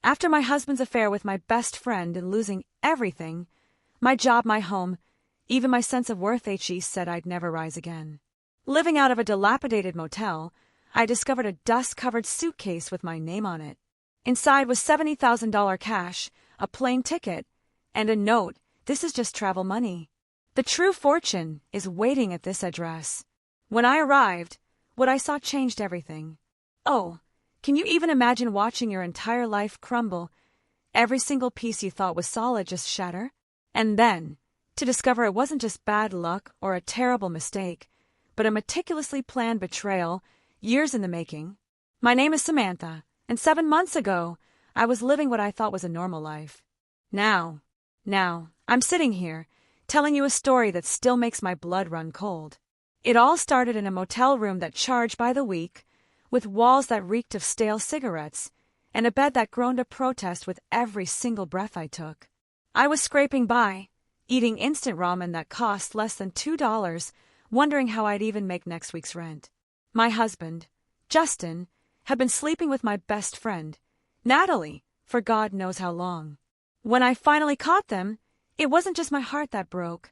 After my husband's affair with my best friend and losing everything, my job, my home, even my sense of worth, he said I'd never rise again. Living out of a dilapidated motel, I discovered a dust-covered suitcase with my name on it. Inside was $70,000 cash, a plane ticket, and a note, "This is just travel money. The true fortune is waiting at this address." When I arrived, what I saw changed everything. Oh, can you even imagine watching your entire life crumble, every single piece you thought was solid just shatter? And then, to discover it wasn't just bad luck or a terrible mistake, but a meticulously planned betrayal, years in the making. My name is Samantha, and 7 months ago, I was living what I thought was a normal life. Now, I'm sitting here, telling you a story that still makes my blood run cold. It all started in a motel room that charged by the week, with walls that reeked of stale cigarettes, and a bed that groaned a protest with every single breath I took. I was scraping by, eating instant ramen that cost less than $2, wondering how I'd even make next week's rent. My husband, Justin, had been sleeping with my best friend, Natalie, for God knows how long. When I finally caught them, it wasn't just my heart that broke.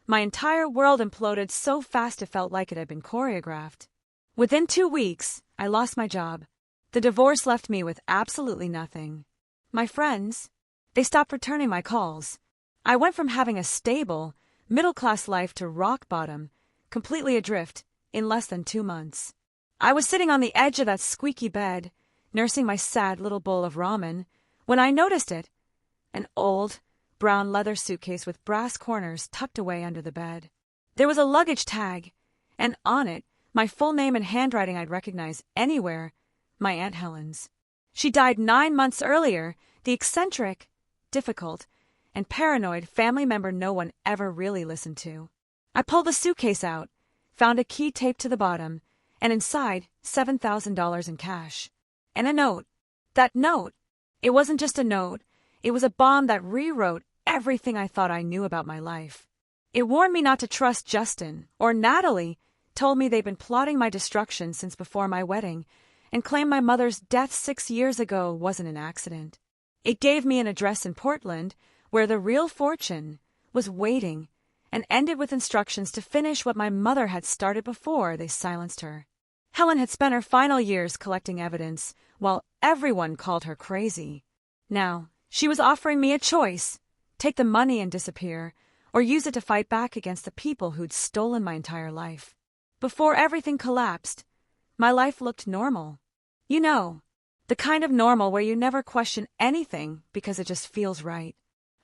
My entire world imploded so fast it felt like it had been choreographed. Within 2 weeks, I lost my job. The divorce left me with absolutely nothing. My friends, they stopped returning my calls. I went from having a stable, middle-class life to rock bottom, completely adrift, in less than 2 months. I was sitting on the edge of that squeaky bed, nursing my sad little bowl of ramen, when I noticed it. An old, brown leather suitcase with brass corners tucked away under the bed. There was a luggage tag, and on it, my full name in handwriting I'd recognize anywhere, my Aunt Helen's. She died 9 months earlier, the eccentric, difficult, and paranoid family member no one ever really listened to. I pulled the suitcase out, found a key taped to the bottom, and inside, $7,000 in cash. And a note. That note, it wasn't just a note, it was a bomb that rewrote everything I thought I knew about my life. It warned me not to trust Justin, or Natalie, told me they'd been plotting my destruction since before my wedding, and claimed my mother's death 6 years ago wasn't an accident. It gave me an address in Portland, where the real fortune was waiting, and ended with instructions to finish what my mother had started before they silenced her. Helen had spent her final years collecting evidence, while everyone called her crazy. Now, she was offering me a choice: take the money and disappear, or use it to fight back against the people who'd stolen my entire life. Before everything collapsed, my life looked normal. You know, the kind of normal where you never question anything because it just feels right.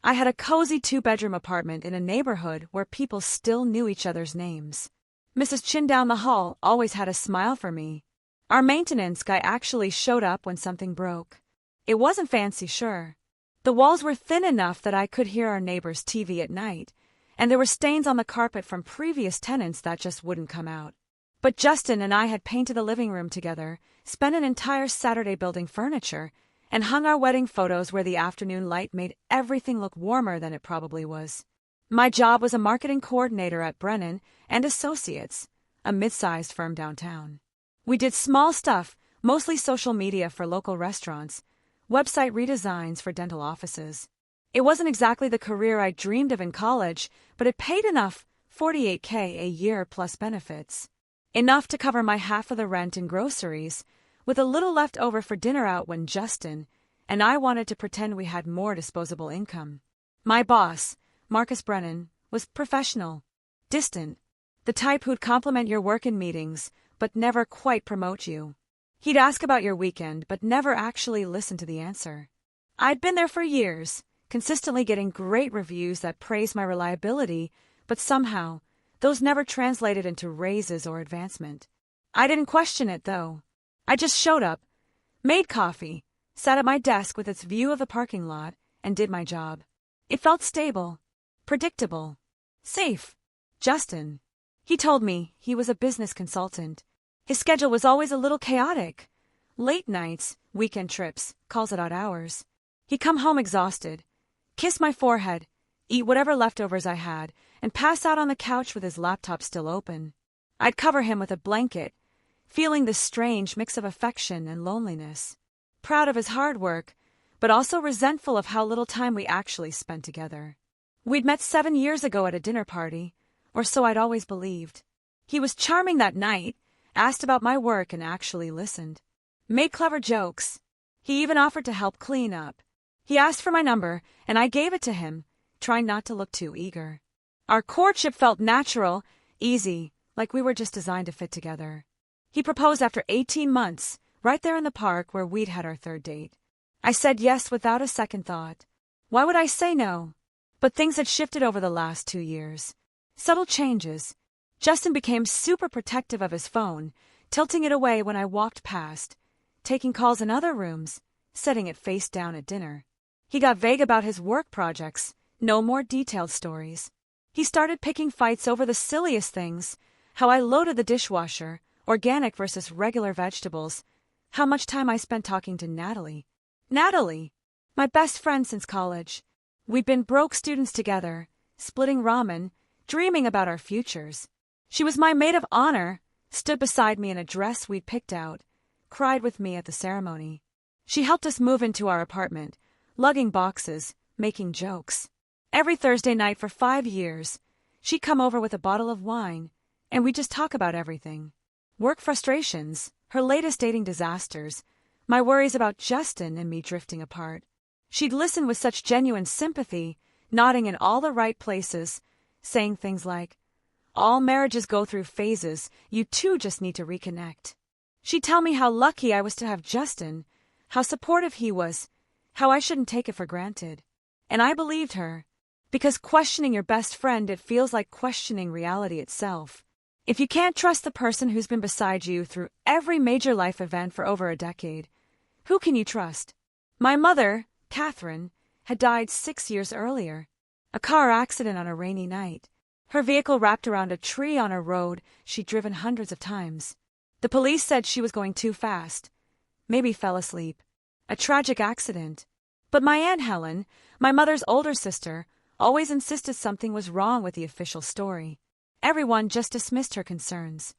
I had a cozy 2-bedroom apartment in a neighborhood where people still knew each other's names. Mrs. Chin down the hall always had a smile for me. Our maintenance guy actually showed up when something broke. It wasn't fancy, sure. The walls were thin enough that I could hear our neighbor's TV at night, and there were stains on the carpet from previous tenants that just wouldn't come out. But Justin and I had painted the living room together, spent an entire Saturday building furniture, and hung our wedding photos where the afternoon light made everything look warmer than it probably was. My job was a marketing coordinator at Brennan and Associates, a mid-sized firm downtown. We did small stuff, mostly social media for local restaurants, website redesigns for dental offices. It wasn't exactly the career I dreamed of in college, but it paid enough, $48K a year plus benefits. Enough to cover my half of the rent and groceries, with a little left over for dinner out when Justin and I wanted to pretend we had more disposable income. My boss, Marcus Brennan, was professional, distant, the type who'd compliment your work in meetings, but never quite promote you. He'd ask about your weekend, but never actually listen to the answer. I'd been there for years, consistently getting great reviews that praised my reliability, but somehow, those never translated into raises or advancement. I didn't question it, though. I just showed up, made coffee, sat at my desk with its view of the parking lot, and did my job. It felt stable, predictable, safe. Justin. He told me he was a business consultant. His schedule was always a little chaotic. Late nights, weekend trips, calls at odd hours. He'd come home exhausted, kiss my forehead, eat whatever leftovers I had, and pass out on the couch with his laptop still open. I'd cover him with a blanket, feeling this strange mix of affection and loneliness. Proud of his hard work, but also resentful of how little time we actually spent together. We'd met 7 years ago at a dinner party, or so I'd always believed. He was charming that night, asked about my work and actually listened. Made clever jokes. He even offered to help clean up. He asked for my number, and I gave it to him, trying not to look too eager. Our courtship felt natural, easy, like we were just designed to fit together. He proposed after 18 months, right there in the park where we'd had our third date. I said yes without a second thought. Why would I say no? But things had shifted over the last 2 years. Subtle changes. Justin became super protective of his phone, tilting it away when I walked past, taking calls in other rooms, setting it face down at dinner. He got vague about his work projects, no more detailed stories. He started picking fights over the silliest things, how I loaded the dishwasher, organic versus regular vegetables, how much time I spent talking to Natalie. Natalie! My best friend since college. We'd been broke students together, splitting ramen, dreaming about our futures. She was my maid of honor, stood beside me in a dress we'd picked out, cried with me at the ceremony. She helped us move into our apartment, lugging boxes, making jokes. Every Thursday night for 5 years, she'd come over with a bottle of wine, and we'd just talk about everything. Work frustrations, her latest dating disasters, my worries about Justin and me drifting apart. She'd listen with such genuine sympathy, nodding in all the right places, saying things like, "All marriages go through phases, you two just need to reconnect." She'd tell me how lucky I was to have Justin, how supportive he was, how I shouldn't take it for granted. And I believed her, because questioning your best friend, it feels like questioning reality itself. If you can't trust the person who's been beside you through every major life event for over a decade, who can you trust? My mother, Catherine, had died 6 years earlier. A car accident on a rainy night. Her vehicle wrapped around a tree on a road she'd driven hundreds of times. The police said she was going too fast. Maybe fell asleep. A tragic accident. But my Aunt Helen, my mother's older sister, always insisted something was wrong with the official story. Everyone just dismissed her concerns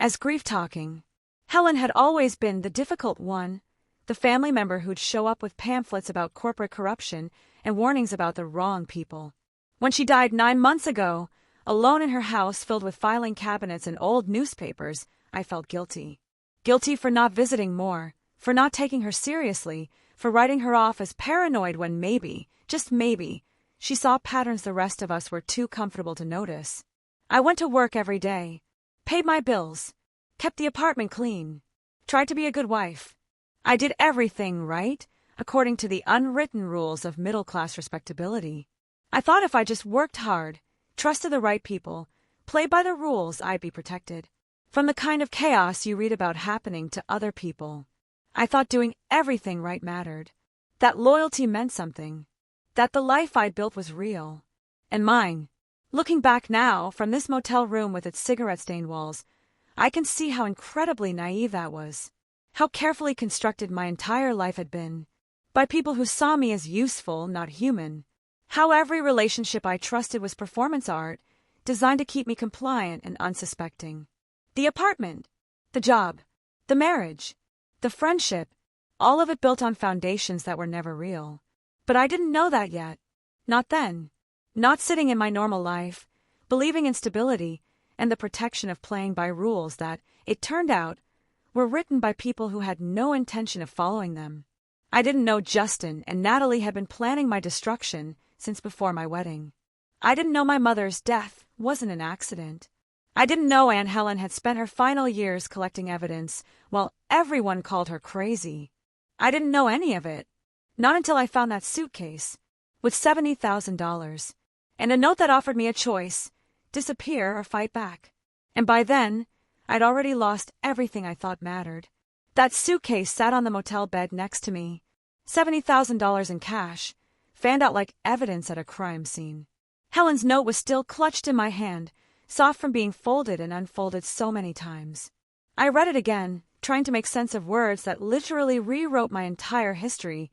as grief-talking. Helen had always been the difficult one, the family member who'd show up with pamphlets about corporate corruption and warnings about the wrong people. When she died 9 months ago, alone in her house filled with filing cabinets and old newspapers, I felt guilty. Guilty for not visiting more, for not taking her seriously, for writing her off as paranoid when maybe, just maybe, she saw patterns the rest of us were too comfortable to notice. I went to work every day, paid my bills, kept the apartment clean, tried to be a good wife. I did everything right, according to the unwritten rules of middle-class respectability. I thought if I just worked hard, trusted the right people, played by the rules, I'd be protected from the kind of chaos you read about happening to other people. I thought doing everything right mattered, that loyalty meant something, that the life I'd built was real, and mine. Looking back now, from this motel room with its cigarette-stained walls, I can see how incredibly naive that was, how carefully constructed my entire life had been, by people who saw me as useful, not human, how every relationship I trusted was performance art, designed to keep me compliant and unsuspecting. The apartment, the job, the marriage, the friendship, all of it built on foundations that were never real. But I didn't know that yet. Not then. Not sitting in my normal life, believing in stability and the protection of playing by rules that, it turned out, were written by people who had no intention of following them. I didn't know Justin and Natalie had been planning my destruction since before my wedding. I didn't know my mother's death wasn't an accident. I didn't know Aunt Helen had spent her final years collecting evidence while everyone called her crazy. I didn't know any of it. Not until I found that suitcase with $70,000 and a note that offered me a choice, disappear or fight back. And by then, I'd already lost everything I thought mattered. That suitcase sat on the motel bed next to me, $70,000 in cash, fanned out like evidence at a crime scene. Helen's note was still clutched in my hand, soft from being folded and unfolded so many times. I read it again, trying to make sense of words that literally rewrote my entire history.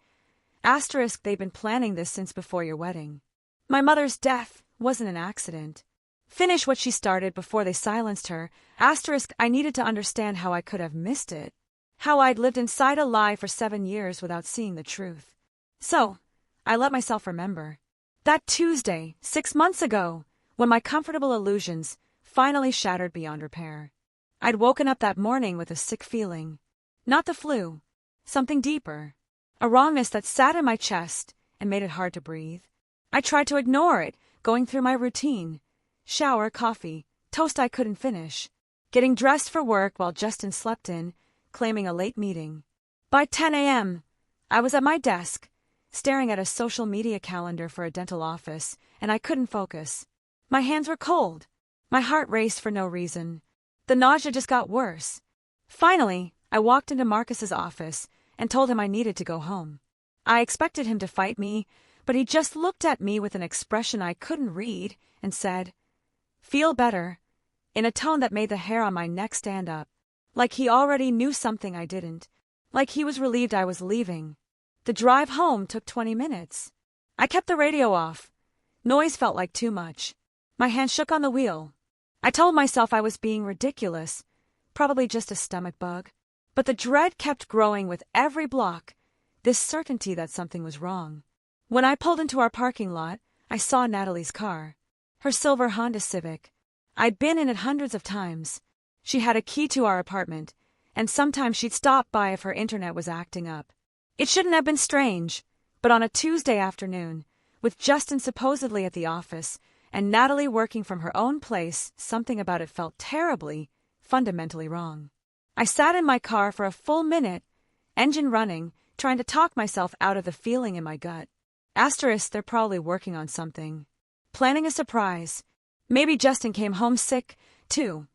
Asterisk, they've been planning this since before your wedding. My mother's death wasn't an accident. Finish what she started before they silenced her. Asterisk, I needed to understand how I could have missed it. How I'd lived inside a lie for 7 years without seeing the truth. So, I let myself remember. That Tuesday, 6 months ago, when my comfortable illusions finally shattered beyond repair. I'd woken up that morning with a sick feeling. Not the flu. Something deeper. A wrongness that sat in my chest and made it hard to breathe. I tried to ignore it, going through my routine. Shower, coffee, toast I couldn't finish. Getting dressed for work while Justin slept in, claiming a late meeting. By 10 a.m., I was at my desk, staring at a social media calendar for a dental office, and I couldn't focus. My hands were cold. My heart raced for no reason. The nausea just got worse. Finally, I walked into Marcus's office and told him I needed to go home. I expected him to fight me, but he just looked at me with an expression I couldn't read and said, "Feel better," in a tone that made the hair on my neck stand up. Like he already knew something I didn't. Like he was relieved I was leaving. The drive home took 20 minutes. I kept the radio off. Noise felt like too much. My hand shook on the wheel. I told myself I was being ridiculous, probably just a stomach bug. But the dread kept growing with every block, this certainty that something was wrong. When I pulled into our parking lot, I saw Natalie's car. Her silver Honda Civic. I'd been in it hundreds of times. She had a key to our apartment, and sometimes she'd stop by if her internet was acting up. It shouldn't have been strange, but on a Tuesday afternoon, with Justin supposedly at the office, and Natalie working from her own place, something about it felt terribly, fundamentally wrong. I sat in my car for a full minute, engine running, trying to talk myself out of the feeling in my gut. Asterisk, they're probably working on something. Planning a surprise. Maybe Justin came home sick, too.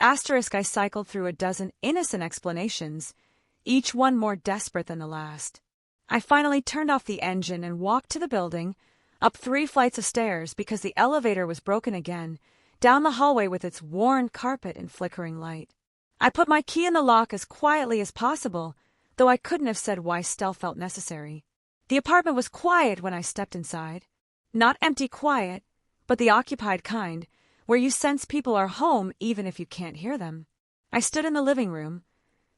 Asterisk, I cycled through a dozen innocent explanations, each one more desperate than the last. I finally turned off the engine and walked to the building, up 3 flights of stairs because the elevator was broken again, down the hallway with its worn carpet and flickering light. I put my key in the lock as quietly as possible, though I couldn't have said why stealth felt necessary. The apartment was quiet when I stepped inside. Not empty quiet, but the occupied kind, where you sense people are home even if you can't hear them. I stood in the living room,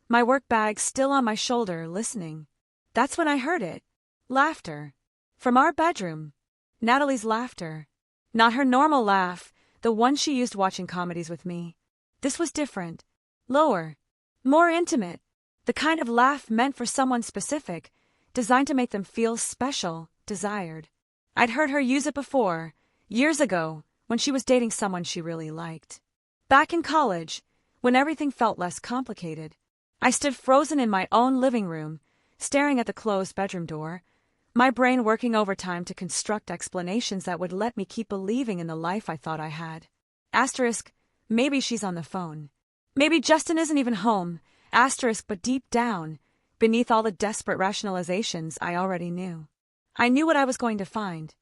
my work bag still on my shoulder, listening. That's when I heard it. Laughter. From our bedroom. Natalie's laughter. Not her normal laugh, the one she used watching comedies with me. This was different. Lower. More intimate. The kind of laugh meant for someone specific, designed to make them feel special, desired. I'd heard her use it before, years ago, when she was dating someone she really liked. Back in college, when everything felt less complicated. I stood frozen in my own living room, staring at the closed bedroom door, my brain working overtime to construct explanations that would let me keep believing in the life I thought I had. Asterisk, maybe she's on the phone. Maybe Justin isn't even home. Asterisk, but deep down, beneath all the desperate rationalizations, I already knew. I knew what I was going to find.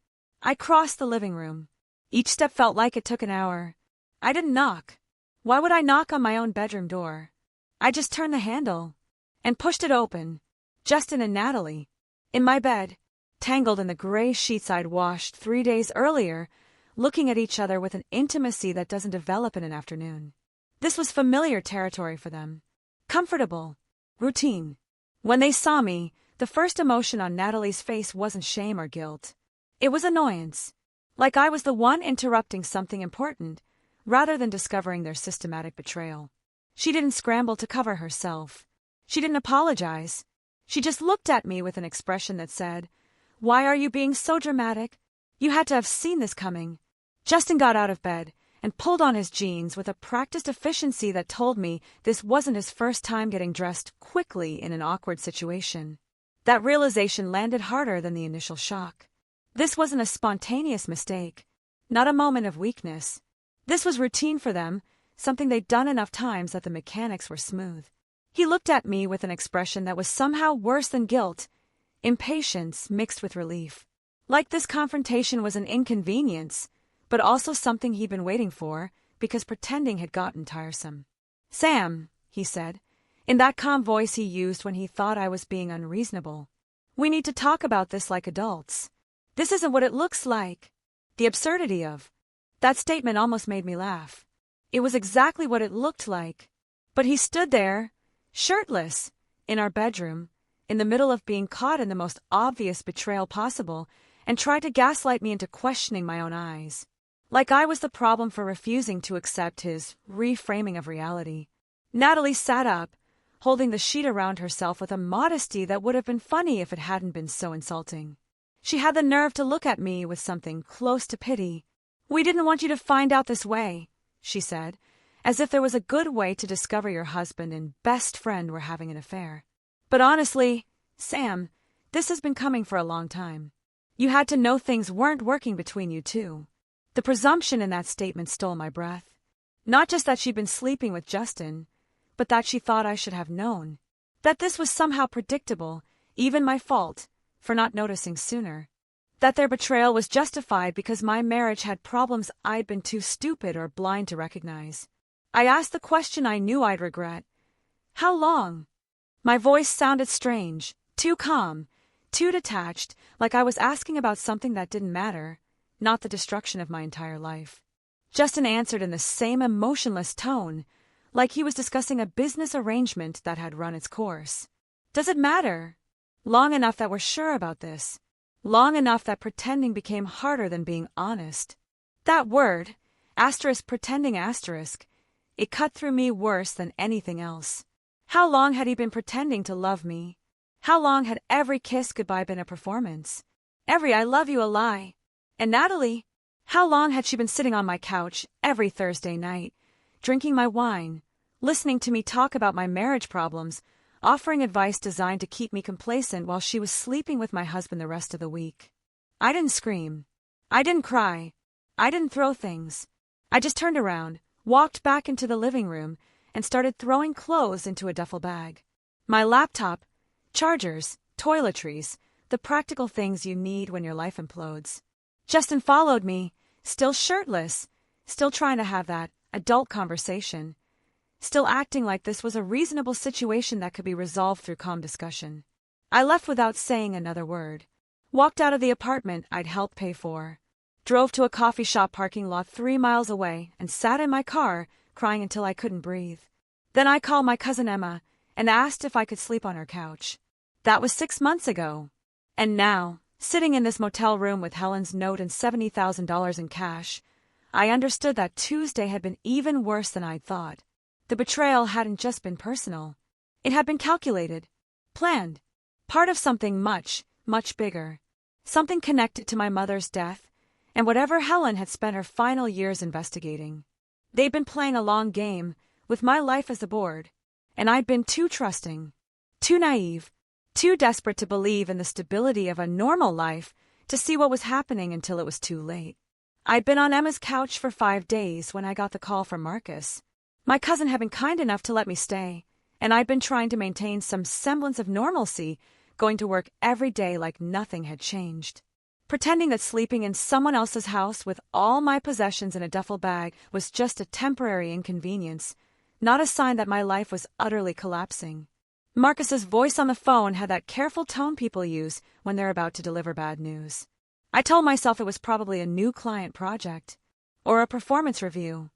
I crossed the living room. Each step felt like it took an hour. I didn't knock. Why would I knock on my own bedroom door? I just turned the handle and pushed it open. Justin and Natalie, in my bed, tangled in the gray sheets I'd washed 3 days earlier, looking at each other with an intimacy that doesn't develop in an afternoon. This was familiar territory for them. Comfortable. Routine. When they saw me, the first emotion on Natalie's face wasn't shame or guilt. It was annoyance. Like I was the one interrupting something important, rather than discovering their systematic betrayal. She didn't scramble to cover herself. She didn't apologize. She just looked at me with an expression that said, "Why are you being so dramatic? You had to have seen this coming." Justin got out of bed and pulled on his jeans with a practiced efficiency that told me this wasn't his first time getting dressed quickly in an awkward situation. That realization landed harder than the initial shock. This wasn't a spontaneous mistake, not a moment of weakness. This was routine for them, something they'd done enough times that the mechanics were smooth. He looked at me with an expression that was somehow worse than guilt, impatience mixed with relief. Like this confrontation was an inconvenience, but also something he'd been waiting for, because pretending had gotten tiresome. "Sam," he said, in that calm voice he used when he thought I was being unreasonable. "We need to talk about this like adults. This isn't what it looks like." The absurdity of that statement almost made me laugh. It was exactly what it looked like. But he stood there, shirtless, in our bedroom, in the middle of being caught in the most obvious betrayal possible, and tried to gaslight me into questioning my own eyes. Like I was the problem for refusing to accept his reframing of reality. Natalie sat up, holding the sheet around herself with a modesty that would have been funny if it hadn't been so insulting. She had the nerve to look at me with something close to pity. "We didn't want you to find out this way," she said, as if there was a good way to discover your husband and best friend were having an affair. "But honestly, Sam, this has been coming for a long time. You had to know things weren't working between you two." The presumption in that statement stole my breath. Not just that she'd been sleeping with Justin, but that she thought I should have known. That this was somehow predictable, even my fault, for not noticing sooner. That their betrayal was justified because my marriage had problems I'd been too stupid or blind to recognize. I asked the question I knew I'd regret. "How long?" My voice sounded strange, too calm, too detached, like I was asking about something that didn't matter, not the destruction of my entire life. Justin answered in the same emotionless tone, like he was discussing a business arrangement that had run its course. "Does it matter? Long enough that we're sure about this. Long enough that pretending became harder than being honest." That word, pretending, it cut through me worse than anything else. How long had he been pretending to love me? How long had every kiss goodbye been a performance? Every "I love you" a lie? And Natalie? How long had she been sitting on my couch every Thursday night, drinking my wine, listening to me talk about my marriage problems, offering advice designed to keep me complacent while she was sleeping with my husband the rest of the week? I didn't scream. I didn't cry. I didn't throw things. I just turned around, walked back into the living room, and started throwing clothes into a duffel bag. My laptop, chargers, toiletries, the practical things you need when your life implodes. Justin followed me, still shirtless, still trying to have that adult conversation, still acting like this was a reasonable situation that could be resolved through calm discussion. I left without saying another word. Walked out of the apartment I'd helped pay for. Drove to a coffee shop parking lot 3 miles away and sat in my car, crying until I couldn't breathe. Then I called my cousin Emma and asked if I could sleep on her couch. That was 6 months ago. And now, sitting in this motel room with Helen's note and $70,000 in cash, I understood that Tuesday had been even worse than I'd thought. The betrayal hadn't just been personal. It had been calculated, planned, part of something much, much bigger. Something connected to my mother's death and whatever Helen had spent her final years investigating. They'd been playing a long game, with my life as a board, and I'd been too trusting, too naive, too desperate to believe in the stability of a normal life to see what was happening until it was too late. I'd been on Emma's couch for 5 days when I got the call from Marcus. My cousin had been kind enough to let me stay, and I'd been trying to maintain some semblance of normalcy, going to work every day like nothing had changed. Pretending that sleeping in someone else's house with all my possessions in a duffel bag was just a temporary inconvenience, not a sign that my life was utterly collapsing. Marcus's voice on the phone had that careful tone people use when they're about to deliver bad news. I told myself it was probably a new client project, or a performance review.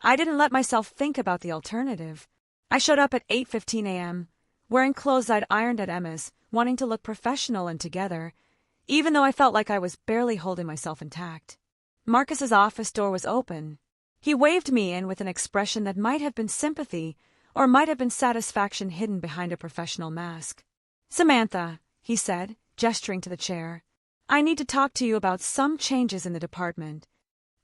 I didn't let myself think about the alternative. I showed up at 8:15 a.m., wearing clothes I'd ironed at Emma's, wanting to look professional and together, even though I felt like I was barely holding myself intact. Marcus's office door was open. He waved me in with an expression that might have been sympathy or might have been satisfaction hidden behind a professional mask. "Samantha," he said, gesturing to the chair, "I need to talk to you about some changes in the department."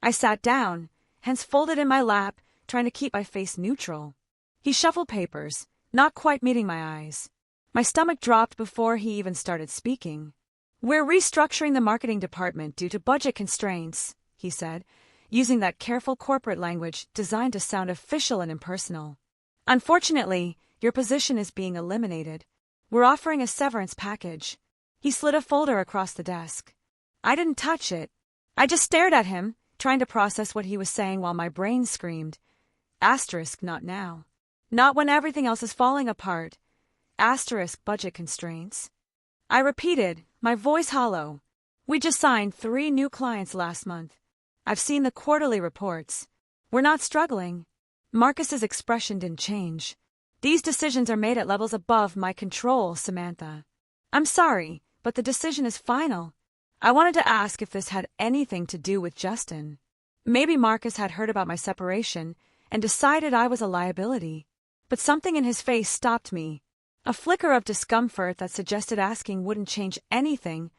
I sat down, hands folded in my lap, trying to keep my face neutral. He shuffled papers, not quite meeting my eyes. My stomach dropped before he even started speaking. "We're restructuring the marketing department due to budget constraints," he said, using that careful corporate language designed to sound official and impersonal. "Unfortunately, your position is being eliminated. We're offering a severance package." He slid a folder across the desk. I didn't touch it. I just stared at him, trying to process what he was saying while my brain screamed, "Not now. Not when everything else is falling apart. Budget constraints." I repeated, my voice hollow. "We just signed 3 new clients last month. I've seen the quarterly reports. We're not struggling." Marcus's expression didn't change. "These decisions are made at levels above my control, Samantha. "I'm sorry, but the decision is final. I wanted to ask if this had anything to do with Justin. Maybe Marcus had heard about my separation and decided I was a liability." But something in his face stopped me. A flicker of discomfort that suggested asking wouldn't change anything,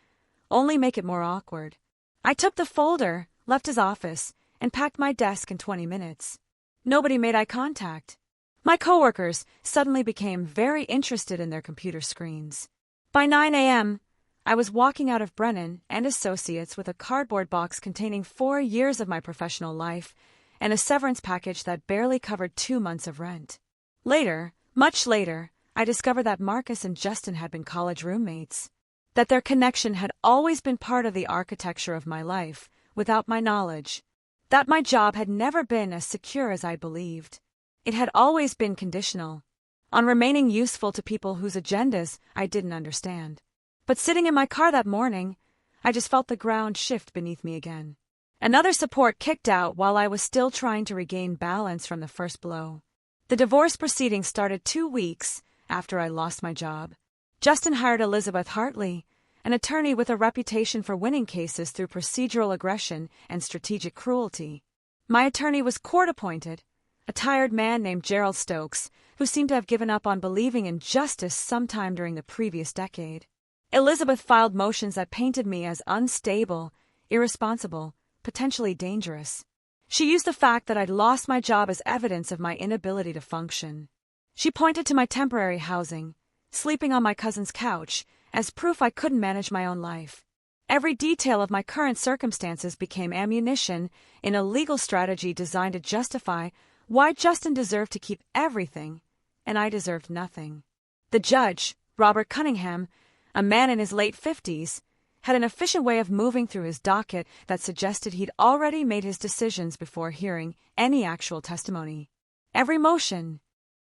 only make it more awkward. I took the folder, left his office, and packed my desk in 20 minutes. Nobody made eye contact. My coworkers suddenly became very interested in their computer screens. By 9 a.m., I was walking out of Brennan and Associates with a cardboard box containing 4 years of my professional life and a severance package that barely covered 2 months of rent. Later, much later, I discovered that Marcus and Justin had been college roommates, that their connection had always been part of the architecture of my life, without my knowledge, that my job had never been as secure as I believed. It had always been conditional, on remaining useful to people whose agendas I didn't understand. But sitting in my car that morning, I just felt the ground shift beneath me again. Another support kicked out while I was still trying to regain balance from the first blow. The divorce proceedings started 2 weeks after I lost my job. Justin hired Elizabeth Hartley, an attorney with a reputation for winning cases through procedural aggression and strategic cruelty. My attorney was court-appointed, a tired man named Gerald Stokes, who seemed to have given up on believing in justice sometime during the previous decade. Elizabeth filed motions that painted me as unstable, irresponsible, potentially dangerous. She used the fact that I'd lost my job as evidence of my inability to function. She pointed to my temporary housing, sleeping on my cousin's couch, as proof I couldn't manage my own life. Every detail of my current circumstances became ammunition in a legal strategy designed to justify why Justin deserved to keep everything, and I deserved nothing. The judge, Robert Cunningham, a man in his late 50s, had an efficient way of moving through his docket that suggested he'd already made his decisions before hearing any actual testimony. Every motion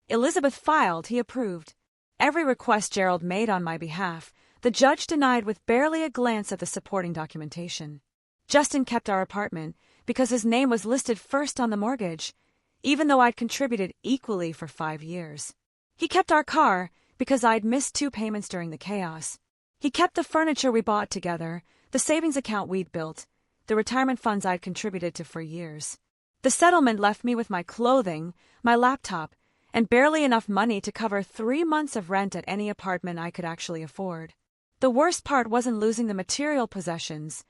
Elizabeth filed, he approved. Every request Gerald made on my behalf, the judge denied with barely a glance at the supporting documentation. Justin kept our apartment because his name was listed first on the mortgage, even though I'd contributed equally for 5 years. He kept our car because I'd missed 2 payments during the chaos. He kept the furniture we bought together, the savings account we'd built, the retirement funds I'd contributed to for years. The settlement left me with my clothing, my laptop, and barely enough money to cover 3 months of rent at any apartment I could actually afford. The worst part wasn't losing the material possessions,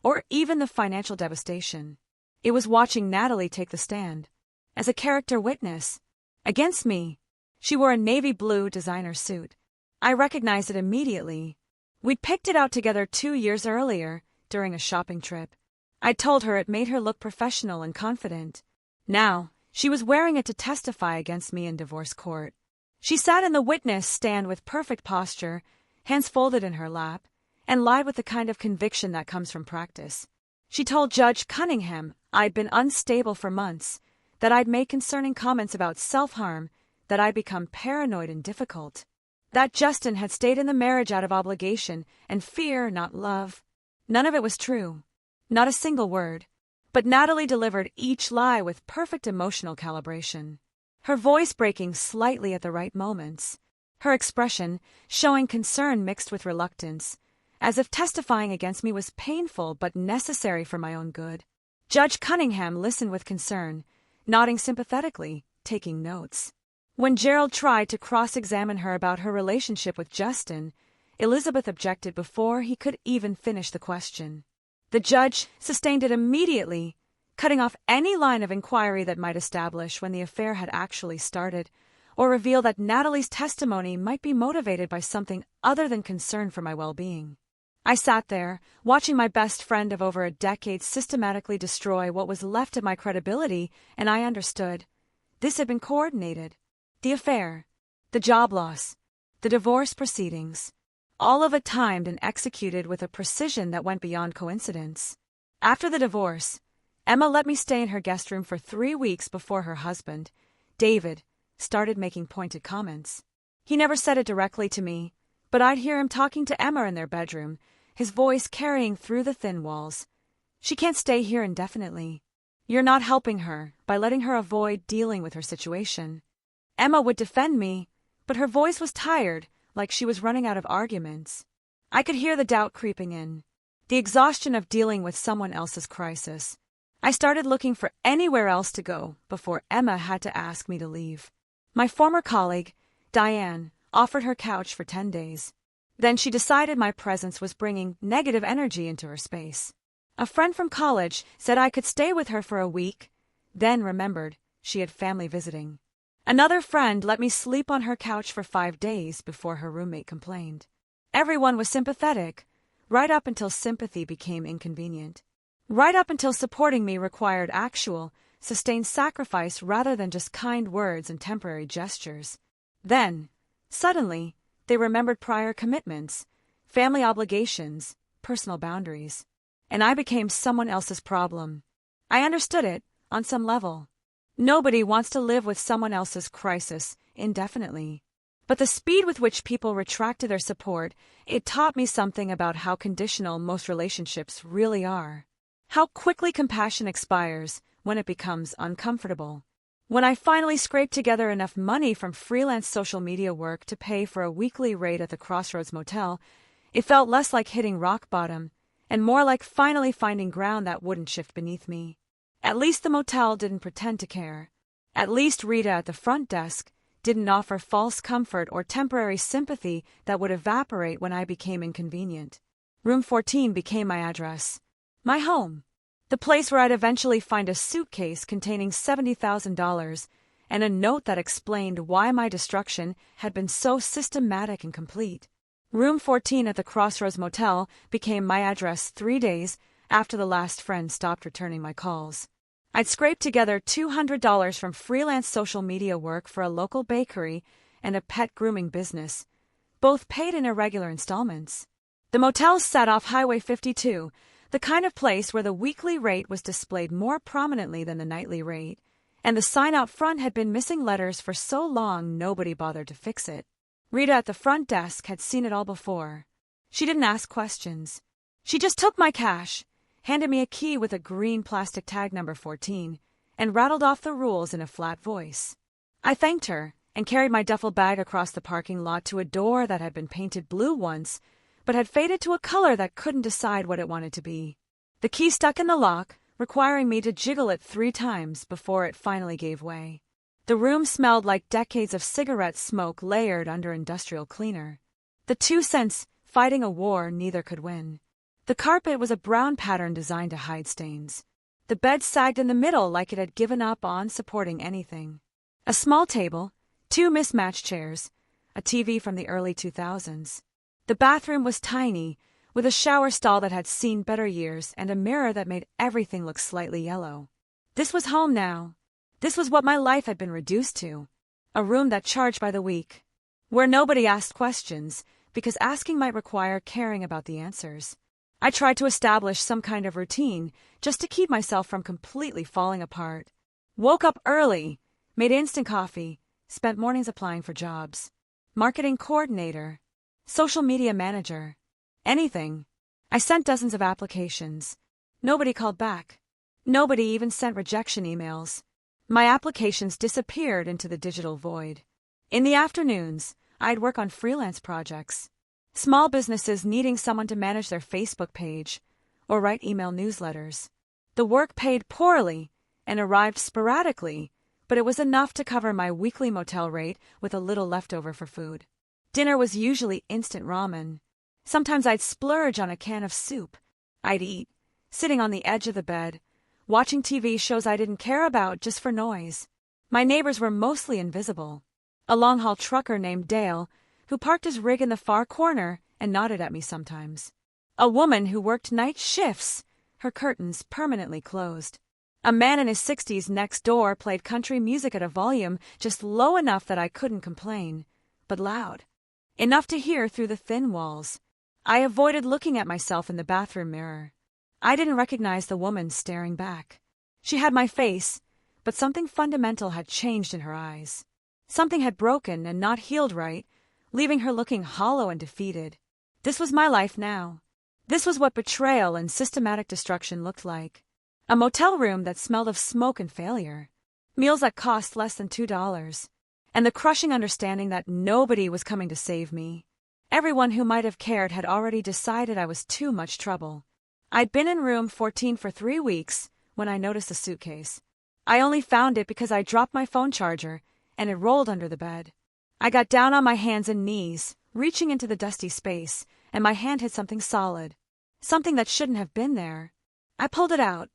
or even the financial devastation. It was watching Natalie take the stand, as a character witness, against me. She wore a navy blue designer suit. I recognized it immediately. We'd picked it out together 2 years earlier, during a shopping trip. I'd told her it made her look professional and confident. Now, she was wearing it to testify against me in divorce court. She sat in the witness stand with perfect posture, hands folded in her lap, and lied with the kind of conviction that comes from practice. She told Judge Cunningham I'd been unstable for months, that I'd made concerning comments about self-harm, that I'd become paranoid and difficult, that Justin had stayed in the marriage out of obligation and fear, not love. None of it was true. Not a single word. But Natalie delivered each lie with perfect emotional calibration, her voice breaking slightly at the right moments, her expression showing concern mixed with reluctance, as if testifying against me was painful but necessary for my own good. Judge Cunningham listened with concern, nodding sympathetically, taking notes. When Gerald tried to cross-examine her about her relationship with Justin, Elizabeth objected before he could even finish the question. The judge sustained it immediately, cutting off any line of inquiry that might establish when the affair had actually started, or reveal that Natalie's testimony might be motivated by something other than concern for my well-being. I sat there, watching my best friend of over a decade systematically destroy what was left of my credibility, and I understood. This had been coordinated. The affair, the job loss, the divorce proceedings, all of it timed and executed with a precision that went beyond coincidence. After the divorce, Emma let me stay in her guest room for 3 weeks before her husband, David, started making pointed comments. He never said it directly to me, but I'd hear him talking to Emma in their bedroom, his voice carrying through the thin walls. "She can't stay here indefinitely. You're not helping her by letting her avoid dealing with her situation." Emma would defend me, but her voice was tired, like she was running out of arguments. I could hear the doubt creeping in, the exhaustion of dealing with someone else's crisis. I started looking for anywhere else to go before Emma had to ask me to leave. My former colleague, Diane, offered her couch for 10 days. Then she decided my presence was bringing negative energy into her space. A friend from college said I could stay with her for a week, then remembered she had family visiting. Another friend let me sleep on her couch for 5 days before her roommate complained. Everyone was sympathetic, right up until sympathy became inconvenient. Right up until supporting me required actual, sustained sacrifice rather than just kind words and temporary gestures. Then, suddenly, they remembered prior commitments, family obligations, personal boundaries. And I became someone else's problem. I understood it, on some level. Nobody wants to live with someone else's crisis indefinitely. But the speed with which people retracted their support, it taught me something about how conditional most relationships really are. How quickly compassion expires when it becomes uncomfortable. When I finally scraped together enough money from freelance social media work to pay for a weekly rate at the Crossroads Motel, it felt less like hitting rock bottom and more like finally finding ground that wouldn't shift beneath me. At least the motel didn't pretend to care. At least Rita at the front desk didn't offer false comfort or temporary sympathy that would evaporate when I became inconvenient. Room 14 became my address. My home. The place where I'd eventually find a suitcase containing $70,000 and a note that explained why my destruction had been so systematic and complete. Room 14 at the Crossroads Motel became my address 3 days after the last friend stopped returning my calls. I'd scraped together $200 from freelance social media work for a local bakery and a pet grooming business, both paid in irregular installments. The motel sat off Highway 52, the kind of place where the weekly rate was displayed more prominently than the nightly rate, and the sign out front had been missing letters for so long nobody bothered to fix it. Rita at the front desk had seen it all before. She didn't ask questions. She just took my cash, handed me a key with a green plastic tag number 14, and rattled off the rules in a flat voice. I thanked her and carried my duffel bag across the parking lot to a door that had been painted blue once, but had faded to a color that couldn't decide what it wanted to be. The key stuck in the lock, requiring me to jiggle it 3 times before it finally gave way. The room smelled like decades of cigarette smoke layered under industrial cleaner. The 2 cents fighting a war neither could win. The carpet was a brown pattern designed to hide stains. The bed sagged in the middle like it had given up on supporting anything. A small table, 2 mismatched chairs, a TV from the early 2000s. The bathroom was tiny, with a shower stall that had seen better years and a mirror that made everything look slightly yellow. This was home now. This was what my life had been reduced to. A room that charged by the week, where nobody asked questions, because asking might require caring about the answers. I tried to establish some kind of routine, just to keep myself from completely falling apart. Woke up early, made instant coffee, spent mornings applying for jobs. Marketing coordinator, social media manager, anything. I sent dozens of applications. Nobody called back. Nobody even sent rejection emails. My applications disappeared into the digital void. In the afternoons, I'd work on freelance projects. Small businesses needing someone to manage their Facebook page or write email newsletters. The work paid poorly and arrived sporadically, but it was enough to cover my weekly motel rate with a little leftover for food. Dinner was usually instant ramen. Sometimes I'd splurge on a can of soup. I'd eat, sitting on the edge of the bed, watching TV shows I didn't care about just for noise. My neighbors were mostly invisible. A long-haul trucker named Dale, who parked his rig in the far corner and nodded at me sometimes. A woman who worked night shifts, her curtains permanently closed. A man in his 60s next door played country music at a volume just low enough that I couldn't complain, but loud. Enough to hear through the thin walls. I avoided looking at myself in the bathroom mirror. I didn't recognize the woman staring back. She had my face, but something fundamental had changed in her eyes. Something had broken and not healed right, leaving her looking hollow and defeated. This was my life now. This was what betrayal and systematic destruction looked like. A motel room that smelled of smoke and failure. Meals that cost less than $2. And the crushing understanding that nobody was coming to save me. Everyone who might have cared had already decided I was too much trouble. I'd been in room 14 for 3 weeks when I noticed the suitcase. I only found it because I dropped my phone charger and it rolled under the bed. I got down on my hands and knees, reaching into the dusty space, and my hand hit something solid. Something that shouldn't have been there. I pulled it out.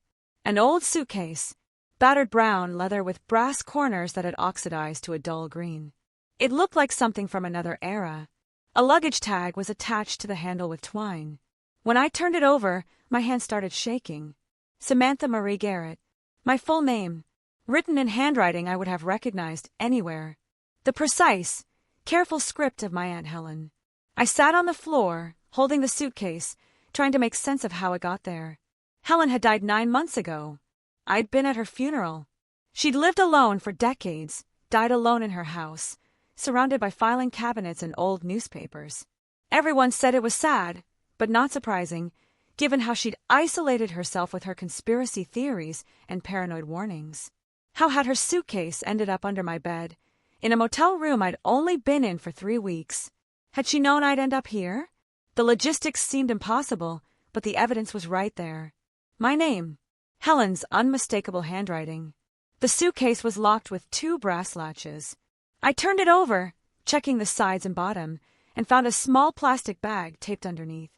An old suitcase. Battered brown leather with brass corners that had oxidized to a dull green. It looked like something from another era. A luggage tag was attached to the handle with twine. When I turned it over, my hand started shaking. Samantha Marie Garrett. My full name. Written in handwriting I would have recognized anywhere. The precise, careful script of my Aunt Helen. I sat on the floor, holding the suitcase, trying to make sense of how it got there. Helen had died 9 months ago. I'd been at her funeral. She'd lived alone for decades, died alone in her house, surrounded by filing cabinets and old newspapers. Everyone said it was sad, but not surprising, given how she'd isolated herself with her conspiracy theories and paranoid warnings. How had her suitcase ended up under my bed, in a motel room I'd only been in for 3 weeks? Had she known I'd end up here? The logistics seemed impossible, but the evidence was right there. My name. Helen's unmistakable handwriting. The suitcase was locked with 2 brass latches. I turned it over, checking the sides and bottom, and found a small plastic bag taped underneath.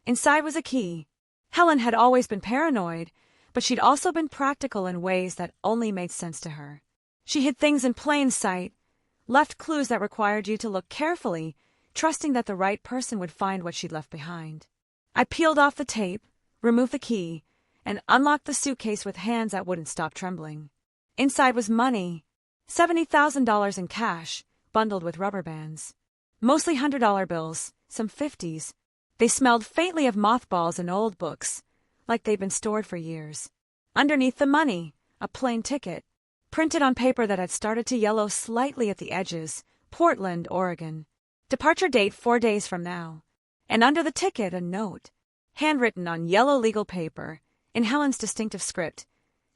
Inside was a key. Helen had always been paranoid, but she'd also been practical in ways that only made sense to her. She hid things in plain sight, left clues that required you to look carefully, trusting that the right person would find what she'd left behind. I peeled off the tape, removed the key, and unlocked the suitcase with hands that wouldn't stop trembling. Inside was money, $70,000 in cash, bundled with rubber bands. Mostly $100 bills, some 50s. They smelled faintly of mothballs and old books, like they'd been stored for years. Underneath the money, a plain ticket, printed on paper that had started to yellow slightly at the edges, Portland, Oregon. Departure date 4 days from now. And under the ticket a note, handwritten on yellow legal paper, in Helen's distinctive script.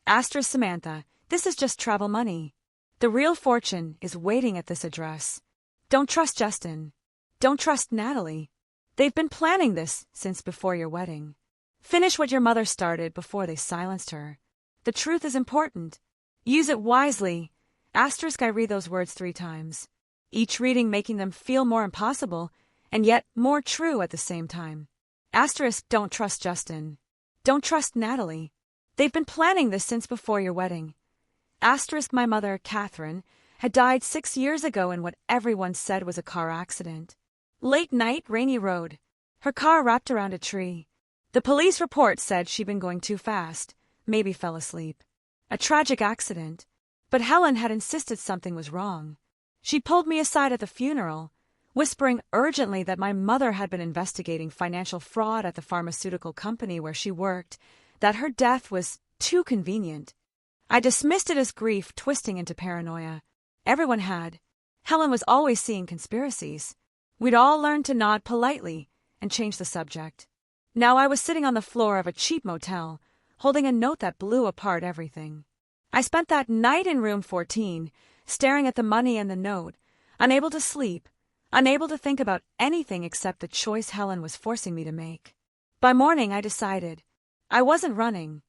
Asterisk Samantha, this is just travel money. The real fortune is waiting at this address. Don't trust Justin. Don't trust Natalie. They've been planning this since before your wedding. Finish what your mother started before they silenced her. The truth is important. Use it wisely. Asterisk I read those words 3 times. Each reading making them feel more impossible, and yet more true at the same time. Asterisk don't trust Justin. Don't trust Natalie. They've been planning this since before your wedding. Asterisk my mother, Catherine, had died 6 years ago in what everyone said was a car accident. Late night, rainy road. Her car wrapped around a tree. The police report said she'd been going too fast, maybe fell asleep. A tragic accident. But Helen had insisted something was wrong. She pulled me aside at the funeral, whispering urgently that my mother had been investigating financial fraud at the pharmaceutical company where she worked, that her death was too convenient. I dismissed it as grief twisting into paranoia. Everyone had. Helen was always seeing conspiracies. We'd all learned to nod politely and change the subject. Now I was sitting on the floor of a cheap motel, holding a note that blew apart everything. I spent that night in room 14, staring at the money and the note, unable to sleep, unable to think about anything except the choice Helen was forcing me to make. By morning I decided. I wasn't running.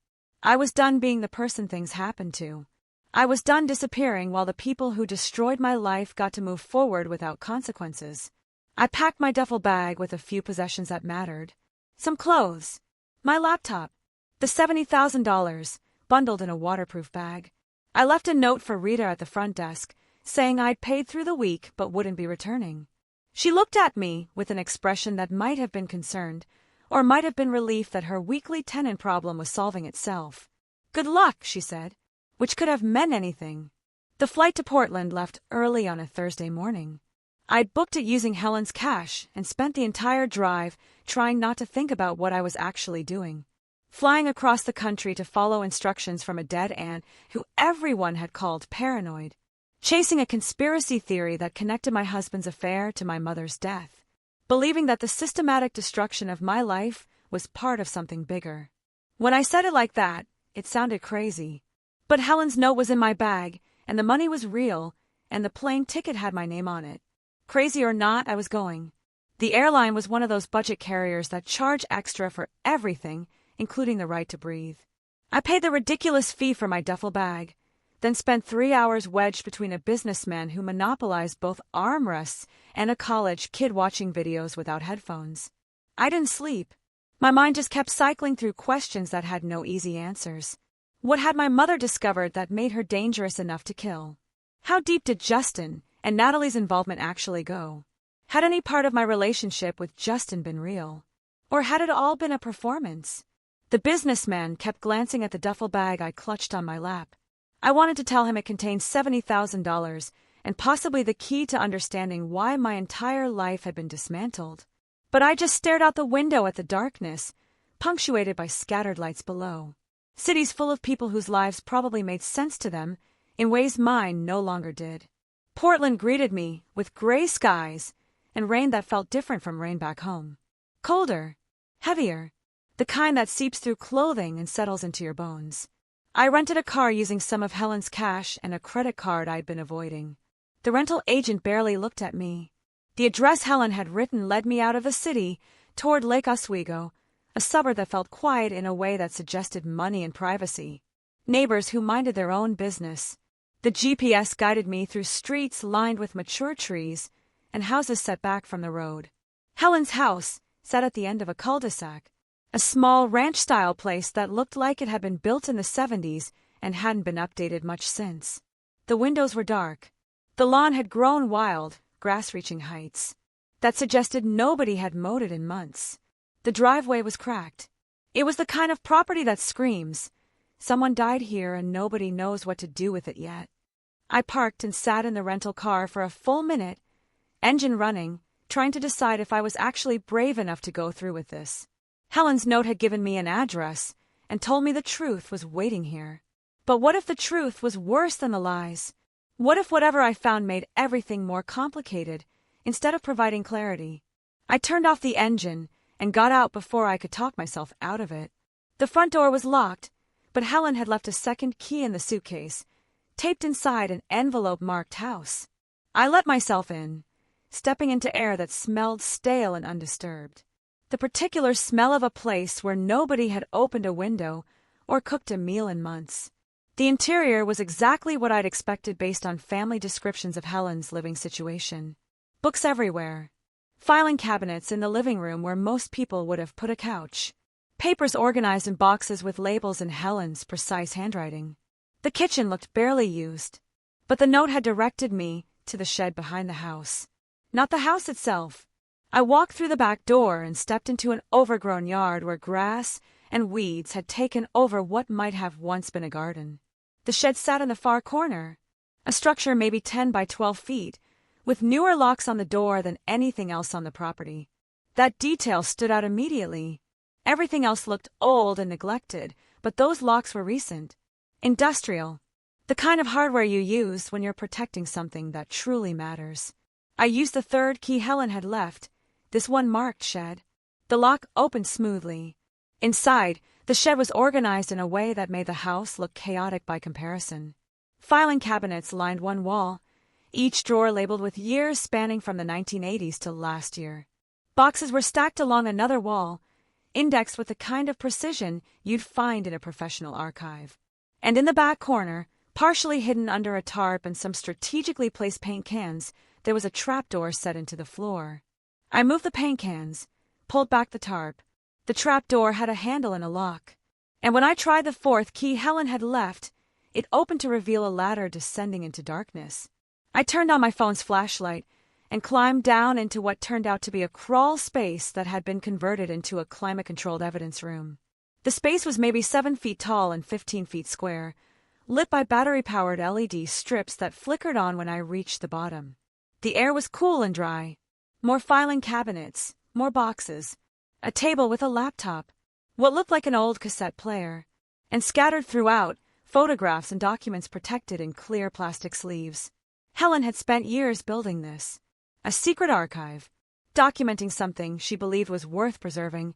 I was done being the person things happened to. I was done disappearing while the people who destroyed my life got to move forward without consequences. I packed my duffel bag with a few possessions that mattered. Some clothes. My laptop. The $70,000, bundled in a waterproof bag. I left a note for Rita at the front desk, saying I'd paid through the week but wouldn't be returning. She looked at me with an expression that might have been concerned, or might have been relief that her weekly tenant problem was solving itself. Good luck, she said, which could have meant anything. The flight to Portland left early on a Thursday morning. I'd booked it using Helen's cash and spent the entire drive trying not to think about what I was actually doing. Flying across the country to follow instructions from a dead aunt who everyone had called paranoid. Chasing a conspiracy theory that connected my husband's affair to my mother's death. Believing that the systematic destruction of my life was part of something bigger. When I said it like that, it sounded crazy. But Helen's note was in my bag, and the money was real, and the plane ticket had my name on it. Crazy or not, I was going. The airline was one of those budget carriers that charge extra for everything, including the right to breathe. I paid the ridiculous fee for my duffel bag, then spent 3 hours wedged between a businessman who monopolized both armrests and a college kid watching videos without headphones. I didn't sleep. My mind just kept cycling through questions that had no easy answers. What had my mother discovered that made her dangerous enough to kill? How deep did Justin and Natalie's involvement actually go? Had any part of my relationship with Justin been real? Or had it all been a performance? The businessman kept glancing at the duffel bag I clutched on my lap. I wanted to tell him it contained $70,000 and possibly the key to understanding why my entire life had been dismantled. But I just stared out the window at the darkness, punctuated by scattered lights below. Cities full of people whose lives probably made sense to them in ways mine no longer did. Portland greeted me with gray skies and rain that felt different from rain back home. Colder, heavier, the kind that seeps through clothing and settles into your bones. I rented a car using some of Helen's cash and a credit card I'd been avoiding. The rental agent barely looked at me. The address Helen had written led me out of the city toward Lake Oswego, a suburb that felt quiet in a way that suggested money and privacy. Neighbors who minded their own business. The GPS guided me through streets lined with mature trees and houses set back from the road. Helen's house sat at the end of a cul-de-sac, a small ranch-style place that looked like it had been built in the 70s and hadn't been updated much since. The windows were dark. The lawn had grown wild, grass reaching heights that suggested nobody had mowed it in months. The driveway was cracked. It was the kind of property that screams, "Someone died here and nobody knows what to do with it yet." I parked and sat in the rental car for a full minute, engine running, trying to decide if I was actually brave enough to go through with this. Helen's note had given me an address and told me the truth was waiting here. But what if the truth was worse than the lies? What if whatever I found made everything more complicated instead of providing clarity? I turned off the engine and got out before I could talk myself out of it. The front door was locked, but Helen had left a second key in the suitcase, taped inside an envelope-marked house. I let myself in, stepping into air that smelled stale and undisturbed. The particular smell of a place where nobody had opened a window or cooked a meal in months. The interior was exactly what I'd expected based on family descriptions of Helen's living situation. Books everywhere. Filing cabinets in the living room where most people would have put a couch. Papers organized in boxes with labels in Helen's precise handwriting. The kitchen looked barely used, but the note had directed me to the shed behind the house. Not the house itself. I walked through the back door and stepped into an overgrown yard where grass and weeds had taken over what might have once been a garden. The shed sat in the far corner, a structure maybe 10 by 12 feet, with newer locks on the door than anything else on the property. That detail stood out immediately. Everything else looked old and neglected, but those locks were recent. Industrial. The kind of hardware you use when you're protecting something that truly matters. I used the third key Helen had left, this one marked shed. The lock opened smoothly. Inside, the shed was organized in a way that made the house look chaotic by comparison. Filing cabinets lined one wall, each drawer labeled with years spanning from the 1980s to last year. Boxes were stacked along another wall, indexed with the kind of precision you'd find in a professional archive. And in the back corner, partially hidden under a tarp and some strategically placed paint cans, there was a trapdoor set into the floor. I moved the paint cans, pulled back the tarp. The trapdoor had a handle and a lock. And when I tried the fourth key Helen had left, it opened to reveal a ladder descending into darkness. I turned on my phone's flashlight and climbed down into what turned out to be a crawl space that had been converted into a climate-controlled evidence room. The space was maybe 7 feet tall and 15 feet square, lit by battery-powered LED strips that flickered on when I reached the bottom. The air was cool and dry. More filing cabinets, more boxes, a table with a laptop, what looked like an old cassette player, and scattered throughout, photographs and documents protected in clear plastic sleeves. Helen had spent years building this. A secret archive, documenting something she believed was worth preserving,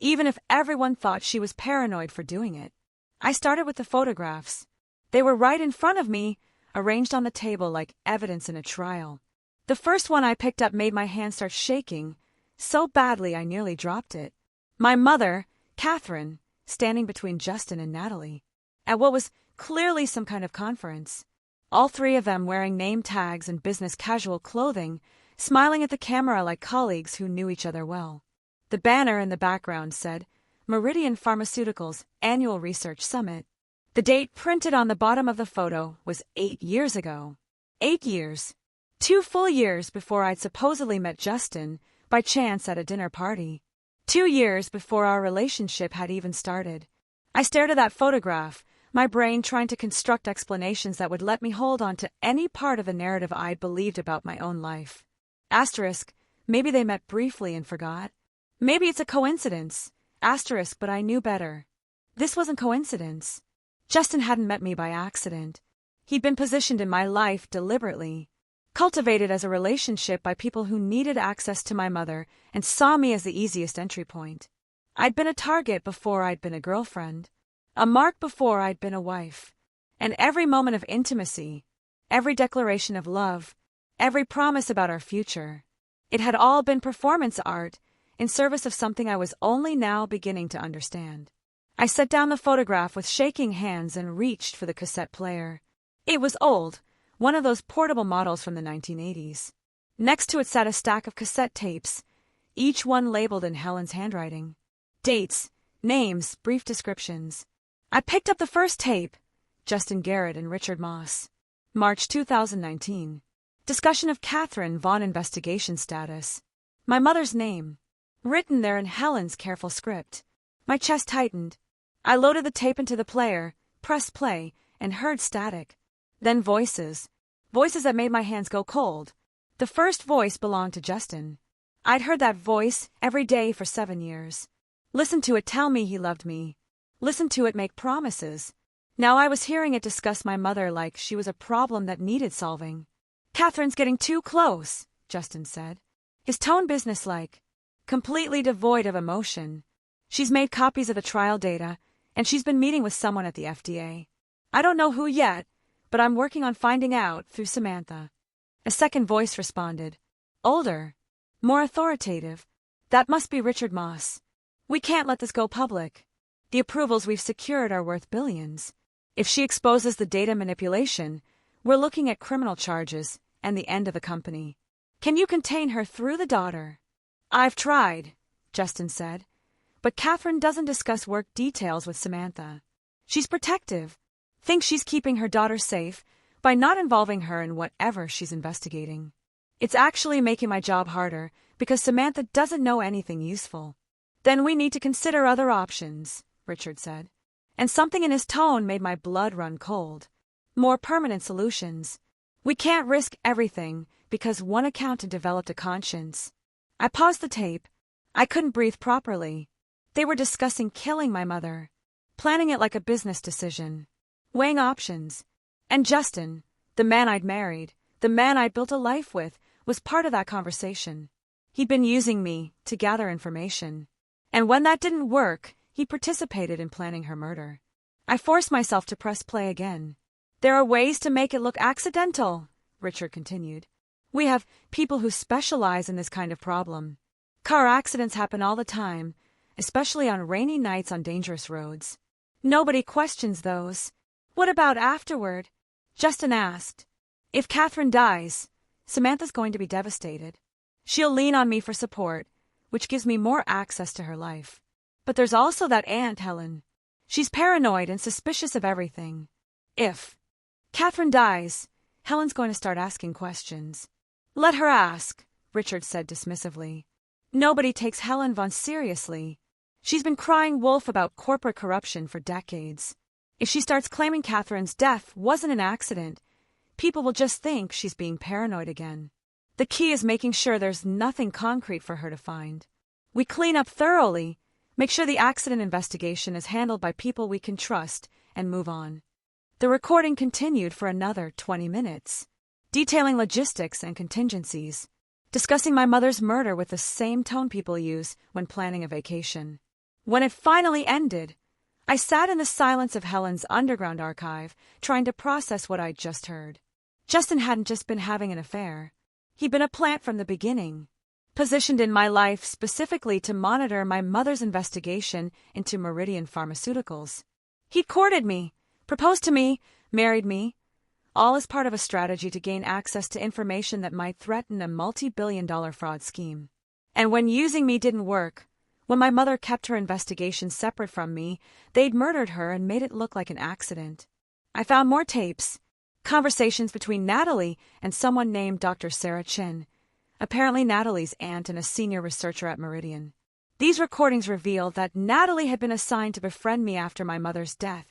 even if everyone thought she was paranoid for doing it. I started with the photographs. They were right in front of me, arranged on the table like evidence in a trial. The first one I picked up made my hand start shaking, so badly I nearly dropped it. My mother, Catherine, standing between Justin and Natalie, at what was clearly some kind of conference. All three of them wearing name tags and business casual clothing, smiling at the camera like colleagues who knew each other well. The banner in the background said, Meridian Pharmaceuticals Annual Research Summit. The date printed on the bottom of the photo was 8 years ago. 8 years. 2 full years before I'd supposedly met Justin, by chance at a dinner party. 2 years before our relationship had even started. I stared at that photograph, my brain trying to construct explanations that would let me hold on to any part of the narrative I'd believed about my own life. Asterisk, maybe they met briefly and forgot. Maybe it's a coincidence. Asterisk, but I knew better. This wasn't coincidence. Justin hadn't met me by accident. He'd been positioned in my life deliberately, cultivated as a relationship by people who needed access to my mother and saw me as the easiest entry point. I'd been a target before I'd been a girlfriend, a mark before I'd been a wife, and every moment of intimacy, every declaration of love, every promise about our future, it had all been performance art in service of something I was only now beginning to understand. I set down the photograph with shaking hands and reached for the cassette player. It was old, one of those portable models from the 1980s. Next to it sat a stack of cassette tapes, each one labeled in Helen's handwriting. Dates, names, brief descriptions. I picked up the first tape, Justin Garrett and Richard Moss. March 2019. Discussion of Catherine Vaughn investigation status. My mother's name. Written there in Helen's careful script. My chest tightened. I loaded the tape into the player, pressed play, and heard static. Then voices. Voices that made my hands go cold. The first voice belonged to Justin. I'd heard that voice every day for 7 years. Listened to it tell me he loved me. Listened to it make promises. Now I was hearing it discuss my mother like she was a problem that needed solving. Catherine's getting too close, Justin said. His tone businesslike, completely devoid of emotion. She's made copies of the trial data, and she's been meeting with someone at the FDA. I don't know who yet, but I'm working on finding out through Samantha. A second voice responded. Older. More authoritative. That must be Richard Moss. We can't let this go public. The approvals we've secured are worth billions. If she exposes the data manipulation, we're looking at criminal charges and the end of the company. Can you contain her through the daughter? I've tried, Justin said. But Catherine doesn't discuss work details with Samantha. She's protective. Thinks she's keeping her daughter safe by not involving her in whatever she's investigating. It's actually making my job harder because Samantha doesn't know anything useful. Then we need to consider other options, Richard said. And something in his tone made my blood run cold. More permanent solutions. We can't risk everything because one accountant developed a conscience. I paused the tape. I couldn't breathe properly. They were discussing killing my mother, planning it like a business decision, weighing options. And Justin, the man I'd married, the man I'd built a life with, was part of that conversation. He'd been using me to gather information. And when that didn't work, he participated in planning her murder. I forced myself to press play again. There are ways to make it look accidental, Richard continued. We have people who specialize in this kind of problem. Car accidents happen all the time, especially on rainy nights on dangerous roads. Nobody questions those. What about afterward? Justin asked. If Catherine dies, Samantha's going to be devastated. She'll lean on me for support, which gives me more access to her life. But there's also that aunt, Helen. She's paranoid and suspicious of everything. If Catherine dies, Helen's going to start asking questions. Let her ask, Richard said dismissively. Nobody takes Helen Vaughn seriously. She's been crying wolf about corporate corruption for decades. If she starts claiming Catherine's death wasn't an accident, people will just think she's being paranoid again. The key is making sure there's nothing concrete for her to find. We clean up thoroughly, make sure the accident investigation is handled by people we can trust, and move on. The recording continued for another 20 minutes, detailing logistics and contingencies, discussing my mother's murder with the same tone people use when planning a vacation. When it finally ended, I sat in the silence of Helen's underground archive, trying to process what I'd just heard. Justin hadn't just been having an affair. He'd been a plant from the beginning. positioned in my life specifically to monitor my mother's investigation into Meridian Pharmaceuticals. He'd courted me, proposed to me, married me, all as part of a strategy to gain access to information that might threaten a multi-billion-dollar fraud scheme. And when using me didn't work, when my mother kept her investigation separate from me, they'd murdered her and made it look like an accident. I found more tapes, conversations between Natalie and someone named Dr. Sarah Chin, apparently Natalie's aunt and a senior researcher at Meridian. These recordings revealed that Natalie had been assigned to befriend me after my mother's death,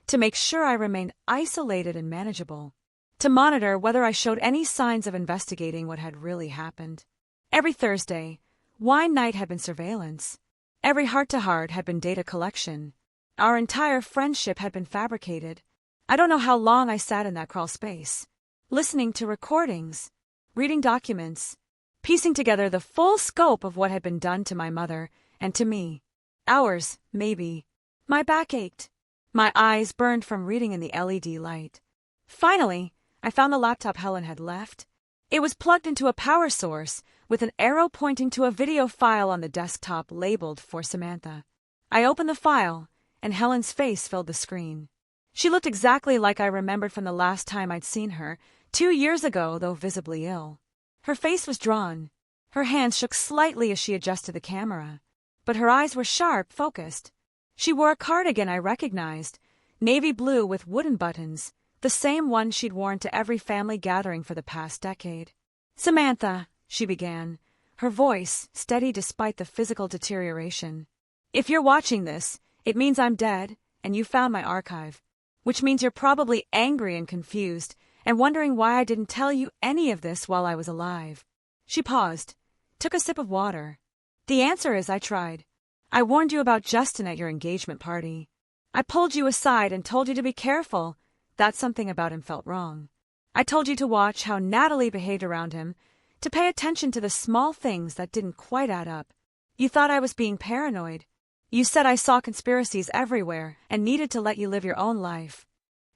to make sure I remained isolated and manageable, to monitor whether I showed any signs of investigating what had really happened. Every Thursday, wine night had been surveillance. Every heart-to-heart had been data collection. Our entire friendship had been fabricated. I don't know how long I sat in that crawl space, listening to recordings, reading documents, piecing together the full scope of what had been done to my mother and to me. Hours, maybe. My back ached. My eyes burned from reading in the LED light. Finally, I found the laptop Helen had left. It was plugged into a power source, with an arrow pointing to a video file on the desktop labeled for Samantha. I opened the file, and Helen's face filled the screen. She looked exactly like I remembered from the last time I'd seen her, 2 years ago, though visibly ill. Her face was drawn. Her hands shook slightly as she adjusted the camera, but her eyes were sharp, focused. She wore a cardigan I recognized, navy blue with wooden buttons, the same one she'd worn to every family gathering for the past decade. "Samantha," she began, her voice steady despite the physical deterioration. "If you're watching this, it means I'm dead, and you found my archive, which means you're probably angry and confused, and wondering why I didn't tell you any of this while I was alive." She paused, took a sip of water. "The answer is I tried. I warned you about Justin at your engagement party. I pulled you aside and told you to be careful, that something about him felt wrong. I told you to watch how Natalie behaved around him, to pay attention to the small things that didn't quite add up. You thought I was being paranoid. You said I saw conspiracies everywhere and needed to let you live your own life."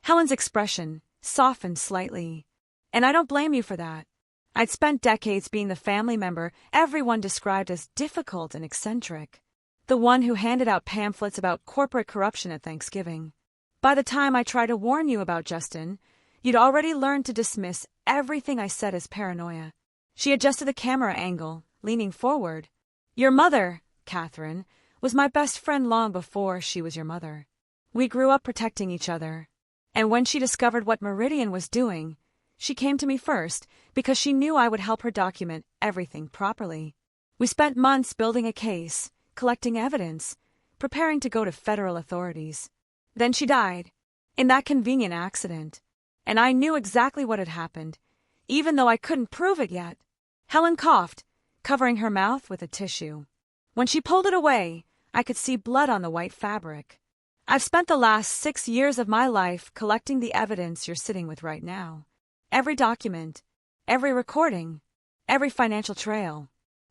Helen's expression softened slightly. "And I don't blame you for that. I'd spent decades being the family member everyone described as difficult and eccentric, the one who handed out pamphlets about corporate corruption at Thanksgiving. By the time I tried to warn you about Justin, you'd already learned to dismiss everything I said as paranoia." She adjusted the camera angle, leaning forward. "Your mother, Catherine, was my best friend long before she was your mother. We grew up protecting each other. And when she discovered what Meridian was doing, she came to me first because she knew I would help her document everything properly. We spent months building a case, collecting evidence, preparing to go to federal authorities. Then she died, in that convenient accident. And I knew exactly what had happened, even though I couldn't prove it yet." Helen coughed, covering her mouth with a tissue. "When she pulled it away, I could see blood on the white fabric. I've spent the last 6 years of my life collecting the evidence you're sitting with right now. Every document, every recording, every financial trail.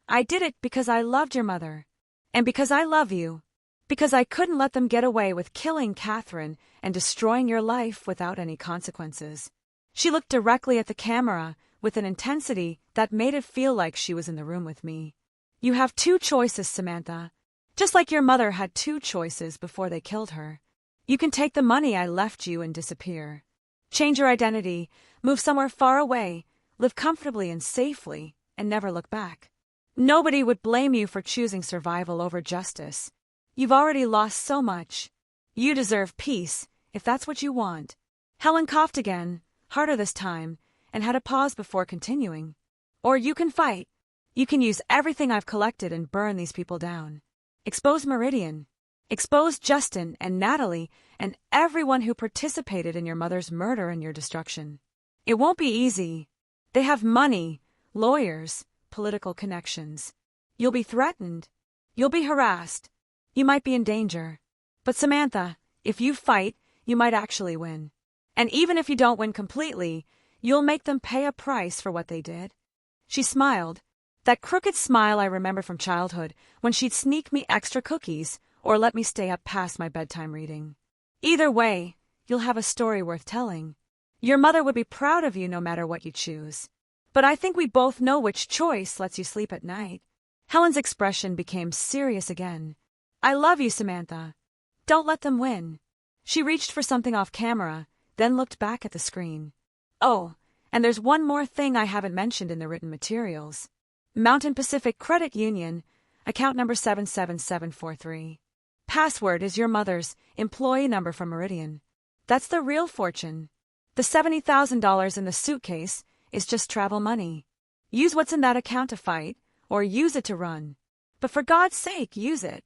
I did it because I loved your mother, and because I love you, because I couldn't let them get away with killing Catherine and destroying your life without any consequences." She looked directly at the camera with an intensity that made it feel like she was in the room with me. "You have 2 choices, Samantha. Just like your mother had 2 choices before they killed her. You can take the money I left you and disappear. Change your identity, move somewhere far away, live comfortably and safely, and never look back. Nobody would blame you for choosing survival over justice. You've already lost so much. You deserve peace, if that's what you want." Helen coughed again, harder this time, and had a pause before continuing. "Or you can fight. You can use everything I've collected and burn these people down. Expose Meridian. Expose Justin and Natalie and everyone who participated in your mother's murder and your destruction. It won't be easy. They have money, lawyers, political connections. You'll be threatened. You'll be harassed. You might be in danger. But Samantha, if you fight, you might actually win. And even if you don't win completely, you'll make them pay a price for what they did." She smiled. That crooked smile I remember from childhood, when she'd sneak me extra cookies or let me stay up past my bedtime reading. "Either way, you'll have a story worth telling. Your mother would be proud of you no matter what you choose." But I think we both know which choice lets you sleep at night. Helen's expression became serious again. I love you, Samantha. Don't let them win. She reached for something off camera, then looked back at the screen. Oh, and there's one more thing I haven't mentioned in the written materials. Mountain Pacific Credit Union, account number 77743. Password is your mother's employee number from Meridian. That's the real fortune. The $70,000 in the suitcase is just travel money. Use what's in that account to fight, or use it to run. But for God's sake, use it.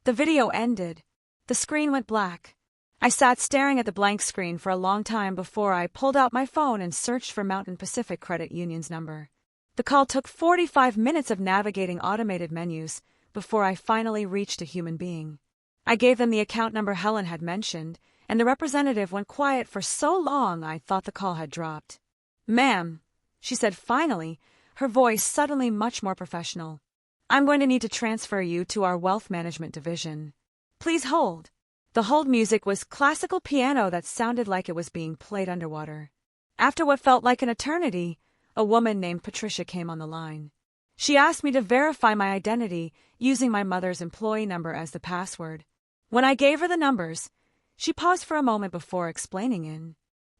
The video ended. The screen went black. I sat staring at the blank screen for a long time before I pulled out my phone and searched for Mountain Pacific Credit Union's number. The call took 45 minutes of navigating automated menus before I finally reached a human being. I gave them the account number Helen had mentioned, and the representative went quiet for so long I thought the call had dropped. Ma'am, she said finally, her voice suddenly much more professional. I'm going to need to transfer you to our wealth management division. Please hold. The hold music was classical piano that sounded like it was being played underwater. After what felt like an eternity, a woman named Patricia came on the line. She asked me to verify my identity using my mother's employee number as the password. When I gave her the numbers, she paused for a moment before explaining in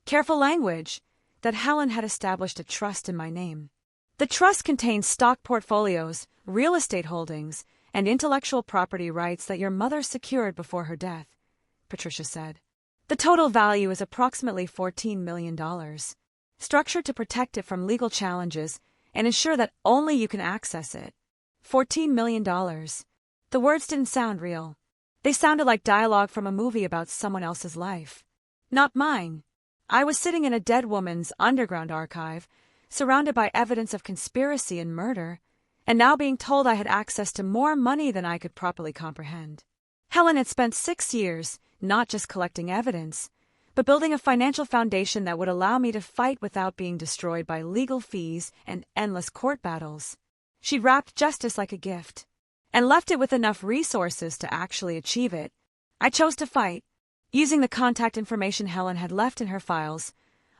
careful language that Helen had established a trust in my name. The trust contains stock portfolios, real estate holdings, and intellectual property rights that your mother secured before her death, Patricia said. The total value is approximately $14 million, structured to protect it from legal challenges and ensure that only you can access it. $14 million. The words didn't sound real. They sounded like dialogue from a movie about someone else's life. Not mine. I was sitting in a dead woman's underground archive, surrounded by evidence of conspiracy and murder, and now being told I had access to more money than I could properly comprehend. Helen had spent 6 years not just collecting evidence, but building a financial foundation that would allow me to fight without being destroyed by legal fees and endless court battles. She'd wrapped justice like a gift, and left it with enough resources to actually achieve it. I chose to fight. Using the contact information Helen had left in her files,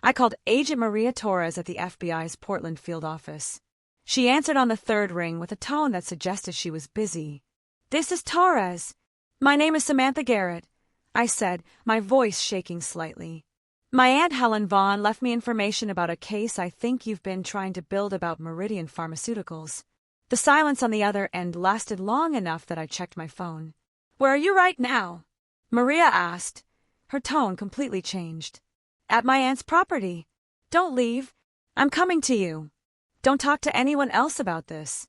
I called Agent Maria Torres at the FBI's Portland field office. She answered on the third ring with a tone that suggested she was busy. This is Torres. My name is Samantha Garrett, I said, my voice shaking slightly. My Aunt Helen Vaughn left me information about a case I think you've been trying to build about Meridian Pharmaceuticals. The silence on the other end lasted long enough that I checked my phone. Where are you right now? Maria asked. Her tone completely changed. At my aunt's property. Don't leave. I'm coming to you. Don't talk to anyone else about this.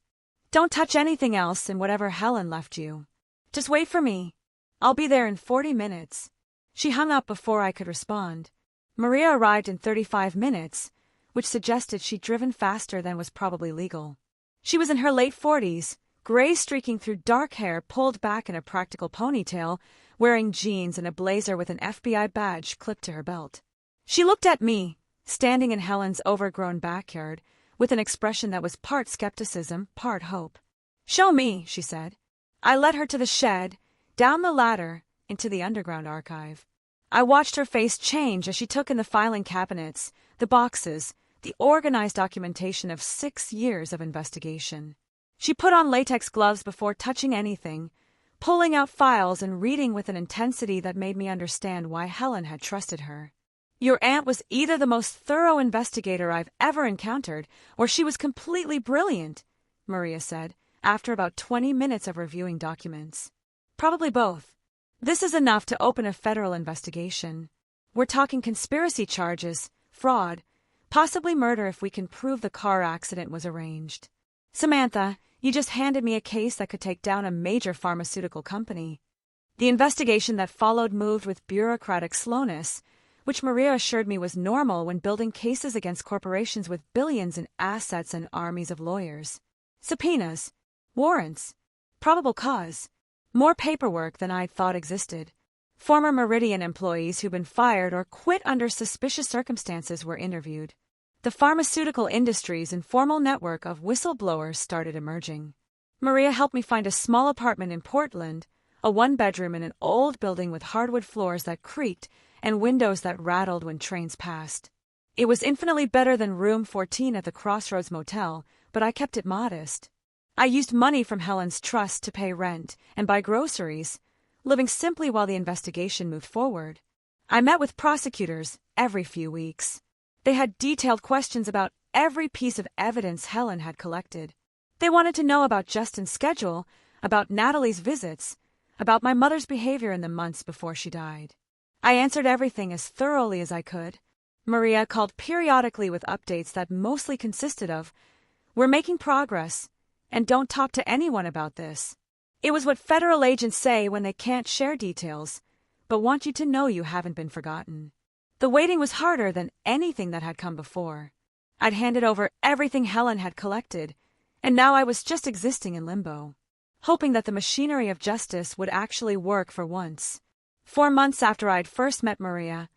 Don't touch anything else in whatever Helen left you. Just wait for me. I'll be there in 40 minutes. She hung up before I could respond. Maria arrived in 35 minutes, which suggested she'd driven faster than was probably legal. She was in her late 40s, gray streaking through dark hair pulled back in a practical ponytail, wearing jeans and a blazer with an FBI badge clipped to her belt. She looked at me, standing in Helen's overgrown backyard, with an expression that was part skepticism, part hope. Show me, she said. I led her to the shed, down the ladder, into the underground archive. I watched her face change as she took in the filing cabinets, the boxes, the organized documentation of 6 years of investigation. She put on latex gloves before touching anything, pulling out files and reading with an intensity that made me understand why Helen had trusted her. Your aunt was either the most thorough investigator I've ever encountered, or she was completely brilliant, Maria said, after about 20 minutes of reviewing documents. Probably both. This is enough to open a federal investigation. We're talking conspiracy charges, fraud, possibly murder if we can prove the car accident was arranged. Samantha, you just handed me a case that could take down a major pharmaceutical company. The investigation that followed moved with bureaucratic slowness, which Maria assured me was normal when building cases against corporations with billions in assets and armies of lawyers. Subpoenas, warrants, probable cause, more paperwork than I'd thought existed. Former Meridian employees who'd been fired or quit under suspicious circumstances were interviewed. The pharmaceutical industry's informal network of whistleblowers started emerging. Maria helped me find a small apartment in Portland, a one-bedroom in an old building with hardwood floors that creaked and windows that rattled when trains passed. It was infinitely better than room 14 at the Crossroads Motel, but I kept it modest. I used money from Helen's trust to pay rent and buy groceries, living simply while the investigation moved forward. I met with prosecutors every few weeks. They had detailed questions about every piece of evidence Helen had collected. They wanted to know about Justin's schedule, about Natalie's visits, about my mother's behavior in the months before she died. I answered everything as thoroughly as I could. Maria called periodically with updates that mostly consisted of, "We're making progress, and don't talk to anyone about this." It was what federal agents say when they can't share details, but want you to know you haven't been forgotten. The waiting was harder than anything that had come before. I'd handed over everything Helen had collected, and now I was just existing in limbo, hoping that the machinery of justice would actually work for once. 4 months after I'd first met Maria,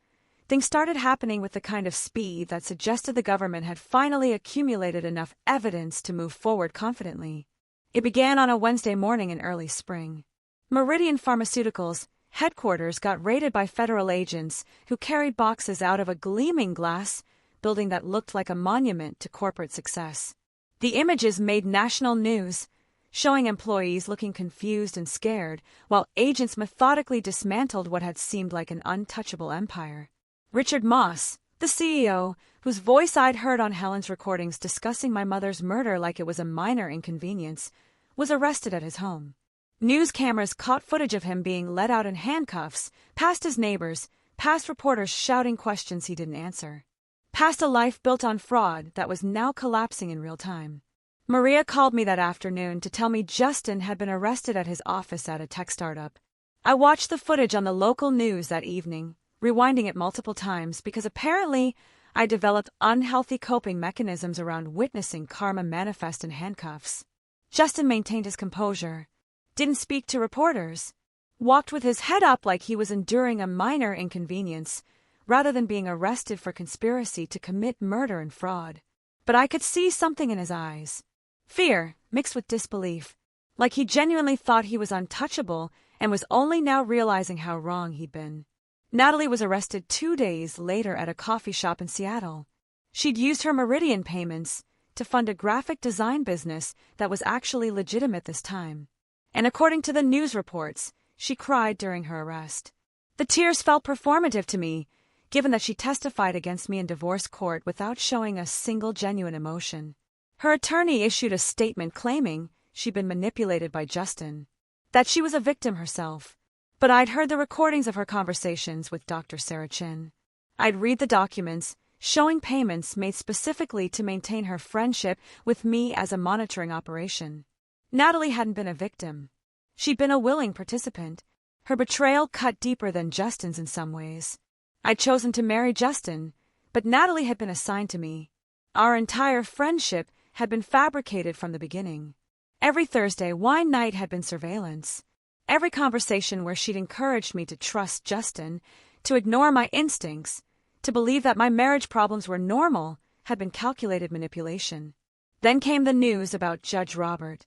things started happening with the kind of speed that suggested the government had finally accumulated enough evidence to move forward confidently. It began on a Wednesday morning in early spring. Meridian Pharmaceuticals' headquarters got raided by federal agents who carried boxes out of a gleaming glass building that looked like a monument to corporate success. The images made national news, showing employees looking confused and scared, while agents methodically dismantled what had seemed like an untouchable empire. Richard Moss, the CEO, whose voice I'd heard on Helen's recordings discussing my mother's murder like it was a minor inconvenience, was arrested at his home. News cameras caught footage of him being let out in handcuffs, past his neighbors, past reporters shouting questions he didn't answer, past a life built on fraud that was now collapsing in real time. Maria called me that afternoon to tell me Justin had been arrested at his office at a tech startup. I watched the footage on the local news that evening, rewinding it multiple times because apparently I developed unhealthy coping mechanisms around witnessing karma manifest in handcuffs. Justin maintained his composure, didn't speak to reporters, walked with his head up like he was enduring a minor inconvenience, rather than being arrested for conspiracy to commit murder and fraud. But I could see something in his eyes. Fear, mixed with disbelief, like he genuinely thought he was untouchable and was only now realizing how wrong he'd been. Natalie was arrested 2 days later at a coffee shop in Seattle. She'd used her Meridian payments to fund a graphic design business that was actually legitimate this time. And according to the news reports, she cried during her arrest. The tears felt performative to me, given that she testified against me in divorce court without showing a single genuine emotion. Her attorney issued a statement claiming she'd been manipulated by Justin, that she was a victim herself. But I'd heard the recordings of her conversations with Dr. Sarah Chin. I'd read the documents, showing payments made specifically to maintain her friendship with me as a monitoring operation. Natalie hadn't been a victim. She'd been a willing participant. Her betrayal cut deeper than Justin's in some ways. I'd chosen to marry Justin, but Natalie had been assigned to me. Our entire friendship had been fabricated from the beginning. Every Thursday wine night had been surveillance. Every conversation where she'd encouraged me to trust Justin, to ignore my instincts, to believe that my marriage problems were normal, had been calculated manipulation. Then came the news about Judge Robert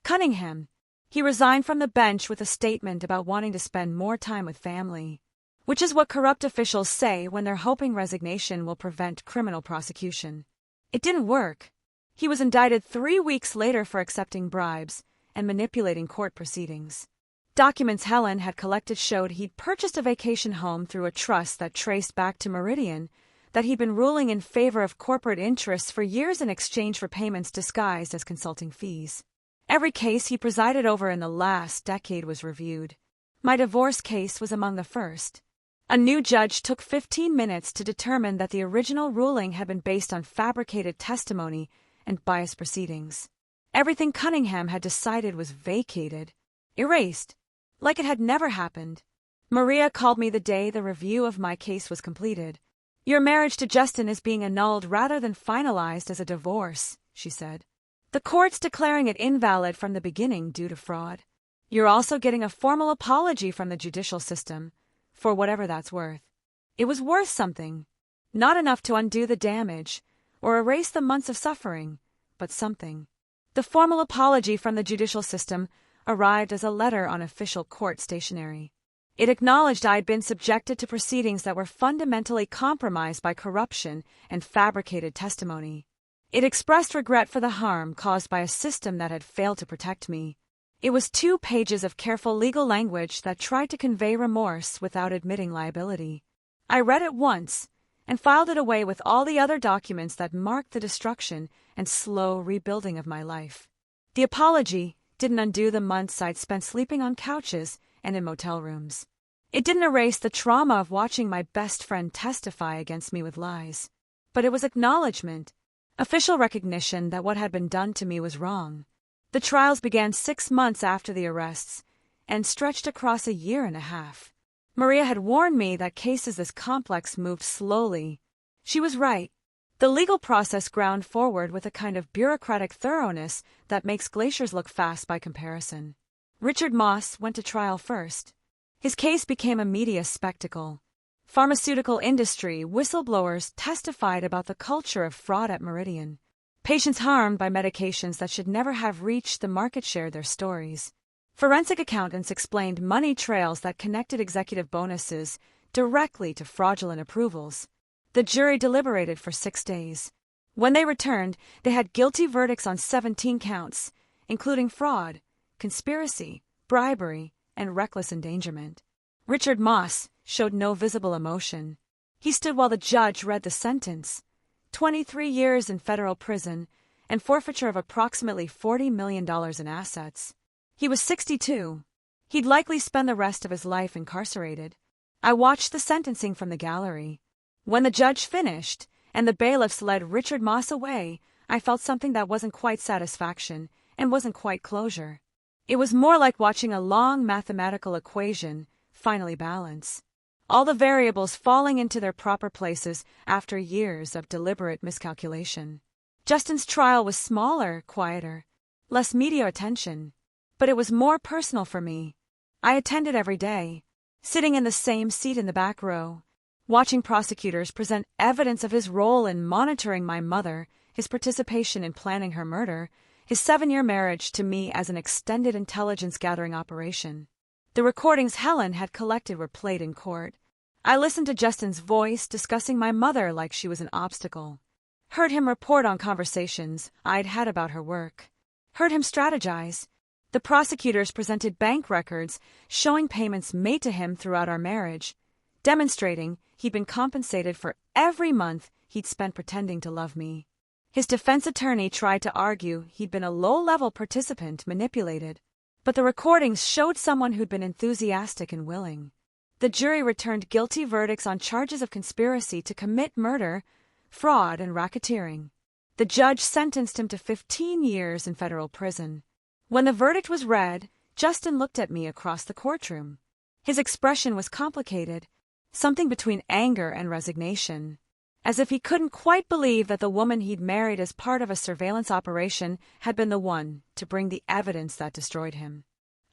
Cunningham. He resigned from the bench with a statement about wanting to spend more time with family, which is what corrupt officials say when they're hoping resignation will prevent criminal prosecution. It didn't work. He was indicted 3 weeks later for accepting bribes and manipulating court proceedings. Documents Helen had collected showed he'd purchased a vacation home through a trust that traced back to Meridian, that he'd been ruling in favor of corporate interests for years in exchange for payments disguised as consulting fees. Every case he presided over in the last decade was reviewed. My divorce case was among the first. A new judge took 15 minutes to determine that the original ruling had been based on fabricated testimony and biased proceedings. Everything Cunningham had decided was vacated, erased, like it had never happened. Maria called me the day the review of my case was completed. "Your marriage to Justin is being annulled rather than finalized as a divorce," she said. "The court's declaring it invalid from the beginning due to fraud. You're also getting a formal apology from the judicial system, for whatever that's worth." It was worth something. Not enough to undo the damage or erase the months of suffering, but something. The formal apology from the judicial system arrived as a letter on official court stationery. It acknowledged I had been subjected to proceedings that were fundamentally compromised by corruption and fabricated testimony. It expressed regret for the harm caused by a system that had failed to protect me. It was 2 pages of careful legal language that tried to convey remorse without admitting liability. I read it once and filed it away with all the other documents that marked the destruction and slow rebuilding of my life. The apology didn't undo the months I'd spent sleeping on couches and in motel rooms. It didn't erase the trauma of watching my best friend testify against me with lies. But it was acknowledgement, official recognition that what had been done to me was wrong. The trials began 6 months after the arrests and stretched across a year and a half. Maria had warned me that cases this complex moved slowly. She was right. The legal process ground forward with a kind of bureaucratic thoroughness that makes glaciers look fast by comparison. Richard Moss went to trial first. His case became a media spectacle. Pharmaceutical industry whistleblowers testified about the culture of fraud at Meridian. Patients harmed by medications that should never have reached the market shared their stories. Forensic accountants explained money trails that connected executive bonuses directly to fraudulent approvals. The jury deliberated for 6 days. When they returned, they had guilty verdicts on 17 counts, including fraud, conspiracy, bribery, and reckless endangerment. Richard Moss showed no visible emotion. He stood while the judge read the sentence: 23 years in federal prison and forfeiture of approximately $40 million in assets. He was 62. He'd likely spend the rest of his life incarcerated. I watched the sentencing from the gallery. When the judge finished and the bailiffs led Richard Moss away, I felt something that wasn't quite satisfaction and wasn't quite closure. It was more like watching a long mathematical equation finally balance, all the variables falling into their proper places after years of deliberate miscalculation. Justin's trial was smaller, quieter, less media attention, but it was more personal for me. I attended every day, sitting in the same seat in the back row, watching prosecutors present evidence of his role in monitoring my mother, his participation in planning her murder, his 7-year marriage to me as an extended intelligence-gathering operation. The recordings Helen had collected were played in court. I listened to Justin's voice discussing my mother like she was an obstacle. Heard him report on conversations I'd had about her work. Heard him strategize. The prosecutors presented bank records showing payments made to him throughout our marriage, demonstrating he'd been compensated for every month he'd spent pretending to love me. His defense attorney tried to argue he'd been a low-level participant manipulated, but the recordings showed someone who'd been enthusiastic and willing. The jury returned guilty verdicts on charges of conspiracy to commit murder, fraud, and racketeering. The judge sentenced him to 15 years in federal prison. When the verdict was read, Justin looked at me across the courtroom. His expression was complicated, something between anger and resignation, as if he couldn't quite believe that the woman he'd married as part of a surveillance operation had been the one to bring the evidence that destroyed him.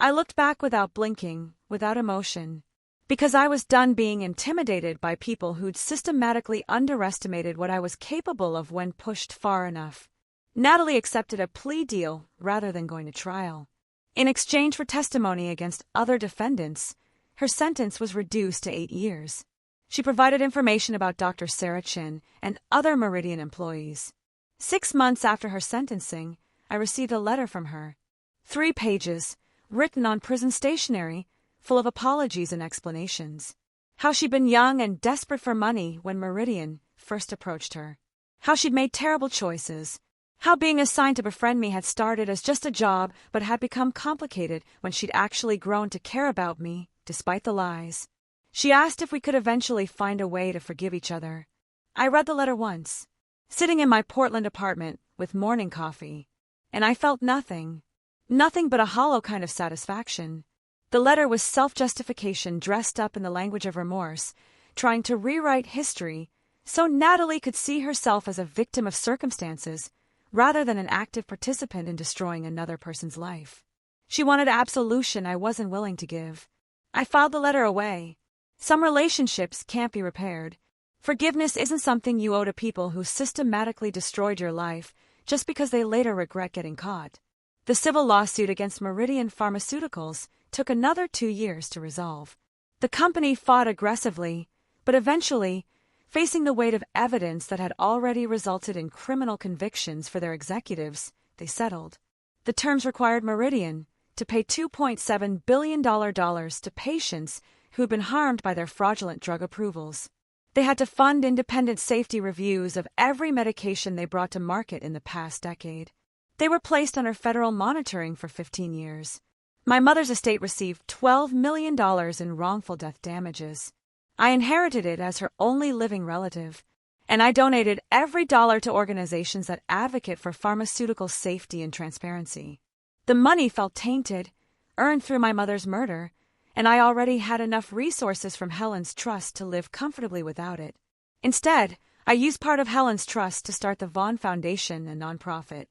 I looked back without blinking, without emotion, because I was done being intimidated by people who'd systematically underestimated what I was capable of when pushed far enough. Natalie accepted a plea deal rather than going to trial. In exchange for testimony against other defendants, her sentence was reduced to 8 years. She provided information about Dr. Sarah Chin and other Meridian employees. 6 months after her sentencing, I received a letter from her. 3 pages, written on prison stationery, full of apologies and explanations. How she'd been young and desperate for money when Meridian first approached her. How she'd made terrible choices. How being assigned to befriend me had started as just a job but had become complicated when she'd actually grown to care about me, despite the lies. She asked if we could eventually find a way to forgive each other. I read the letter once, sitting in my Portland apartment with morning coffee, and I felt nothing but a hollow kind of satisfaction. The letter was self-justification dressed up in the language of remorse, trying to rewrite history so Natalie could see herself as a victim of circumstances rather than an active participant in destroying another person's life. She wanted absolution I wasn't willing to give. I filed the letter away. Some relationships can't be repaired. Forgiveness isn't something you owe to people who systematically destroyed your life just because they later regret getting caught. The civil lawsuit against Meridian Pharmaceuticals took another 2 years to resolve. The company fought aggressively, but eventually, facing the weight of evidence that had already resulted in criminal convictions for their executives, they settled. The terms required Meridian to pay $2.7 billion to patients who had been harmed by their fraudulent drug approvals. They had to fund independent safety reviews of every medication they brought to market in the past decade. They were placed under federal monitoring for 15 years. My mother's estate received $12 million in wrongful death damages. I inherited it as her only living relative, and I donated every dollar to organizations that advocate for pharmaceutical safety and transparency. The money felt tainted, earned through my mother's murder, and I already had enough resources from Helen's trust to live comfortably without it. Instead, I used part of Helen's trust to start the Vaughn Foundation, a nonprofit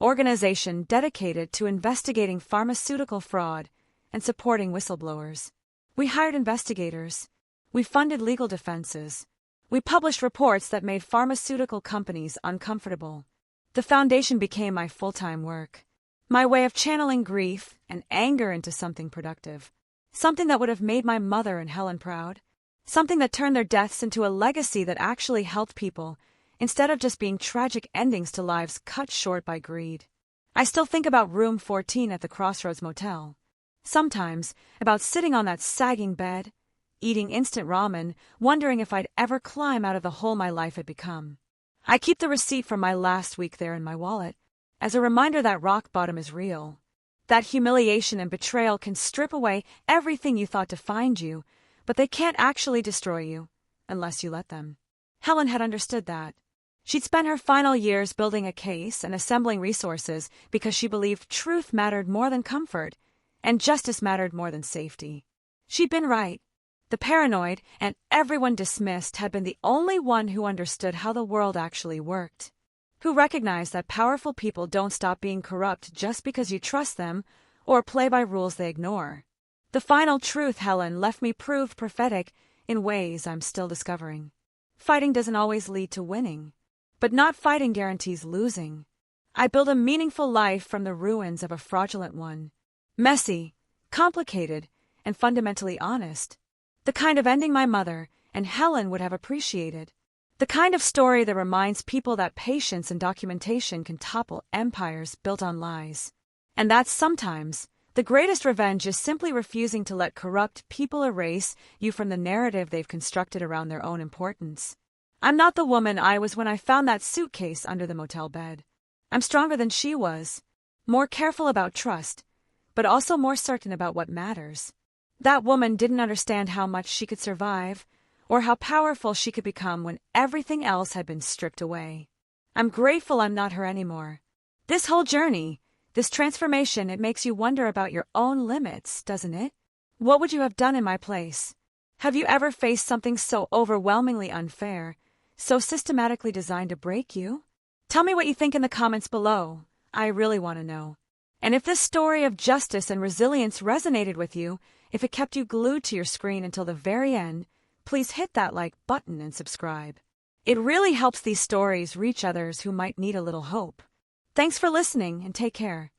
organization dedicated to investigating pharmaceutical fraud and supporting whistleblowers. We hired investigators. We funded legal defenses. We published reports that made pharmaceutical companies uncomfortable. The foundation became my full-time work, my way of channeling grief and anger into something productive, something that would have made my mother and Helen proud, something that turned their deaths into a legacy that actually helped people instead of just being tragic endings to lives cut short by greed. I still think about room 14 at the Crossroads Motel. Sometimes, about sitting on that sagging bed, eating instant ramen, wondering if I'd ever climb out of the hole my life had become. I keep the receipt from my last week there in my wallet, as a reminder that rock bottom is real. That humiliation and betrayal can strip away everything you thought defined you, but they can't actually destroy you, unless you let them. Helen had understood that. She'd spent her final years building a case and assembling resources because she believed truth mattered more than comfort, and justice mattered more than safety. She'd been right. The paranoid and everyone dismissed had been the only one who understood how the world actually worked, who recognized that powerful people don't stop being corrupt just because you trust them or play by rules they ignore. The final truth Helen left me proved prophetic in ways I'm still discovering. Fighting doesn't always lead to winning, but not fighting guarantees losing. I built a meaningful life from the ruins of a fraudulent one. Messy, complicated, and fundamentally honest. The kind of ending my mother and Helen would have appreciated. The kind of story that reminds people that patience and documentation can topple empires built on lies. And that sometimes, the greatest revenge is simply refusing to let corrupt people erase you from the narrative they've constructed around their own importance. I'm not the woman I was when I found that suitcase under the motel bed. I'm stronger than she was, more careful about trust, but also more certain about what matters. That woman didn't understand how much she could survive, or how powerful she could become when everything else had been stripped away. I'm grateful I'm not her anymore. This whole journey, this transformation, it makes you wonder about your own limits, doesn't it? What would you have done in my place? Have you ever faced something so overwhelmingly unfair, so systematically designed to break you? Tell me what you think in the comments below. I really want to know. And if this story of justice and resilience resonated with you, if it kept you glued to your screen until the very end, please hit that like button and subscribe. It really helps these stories reach others who might need a little hope. Thanks for listening and take care.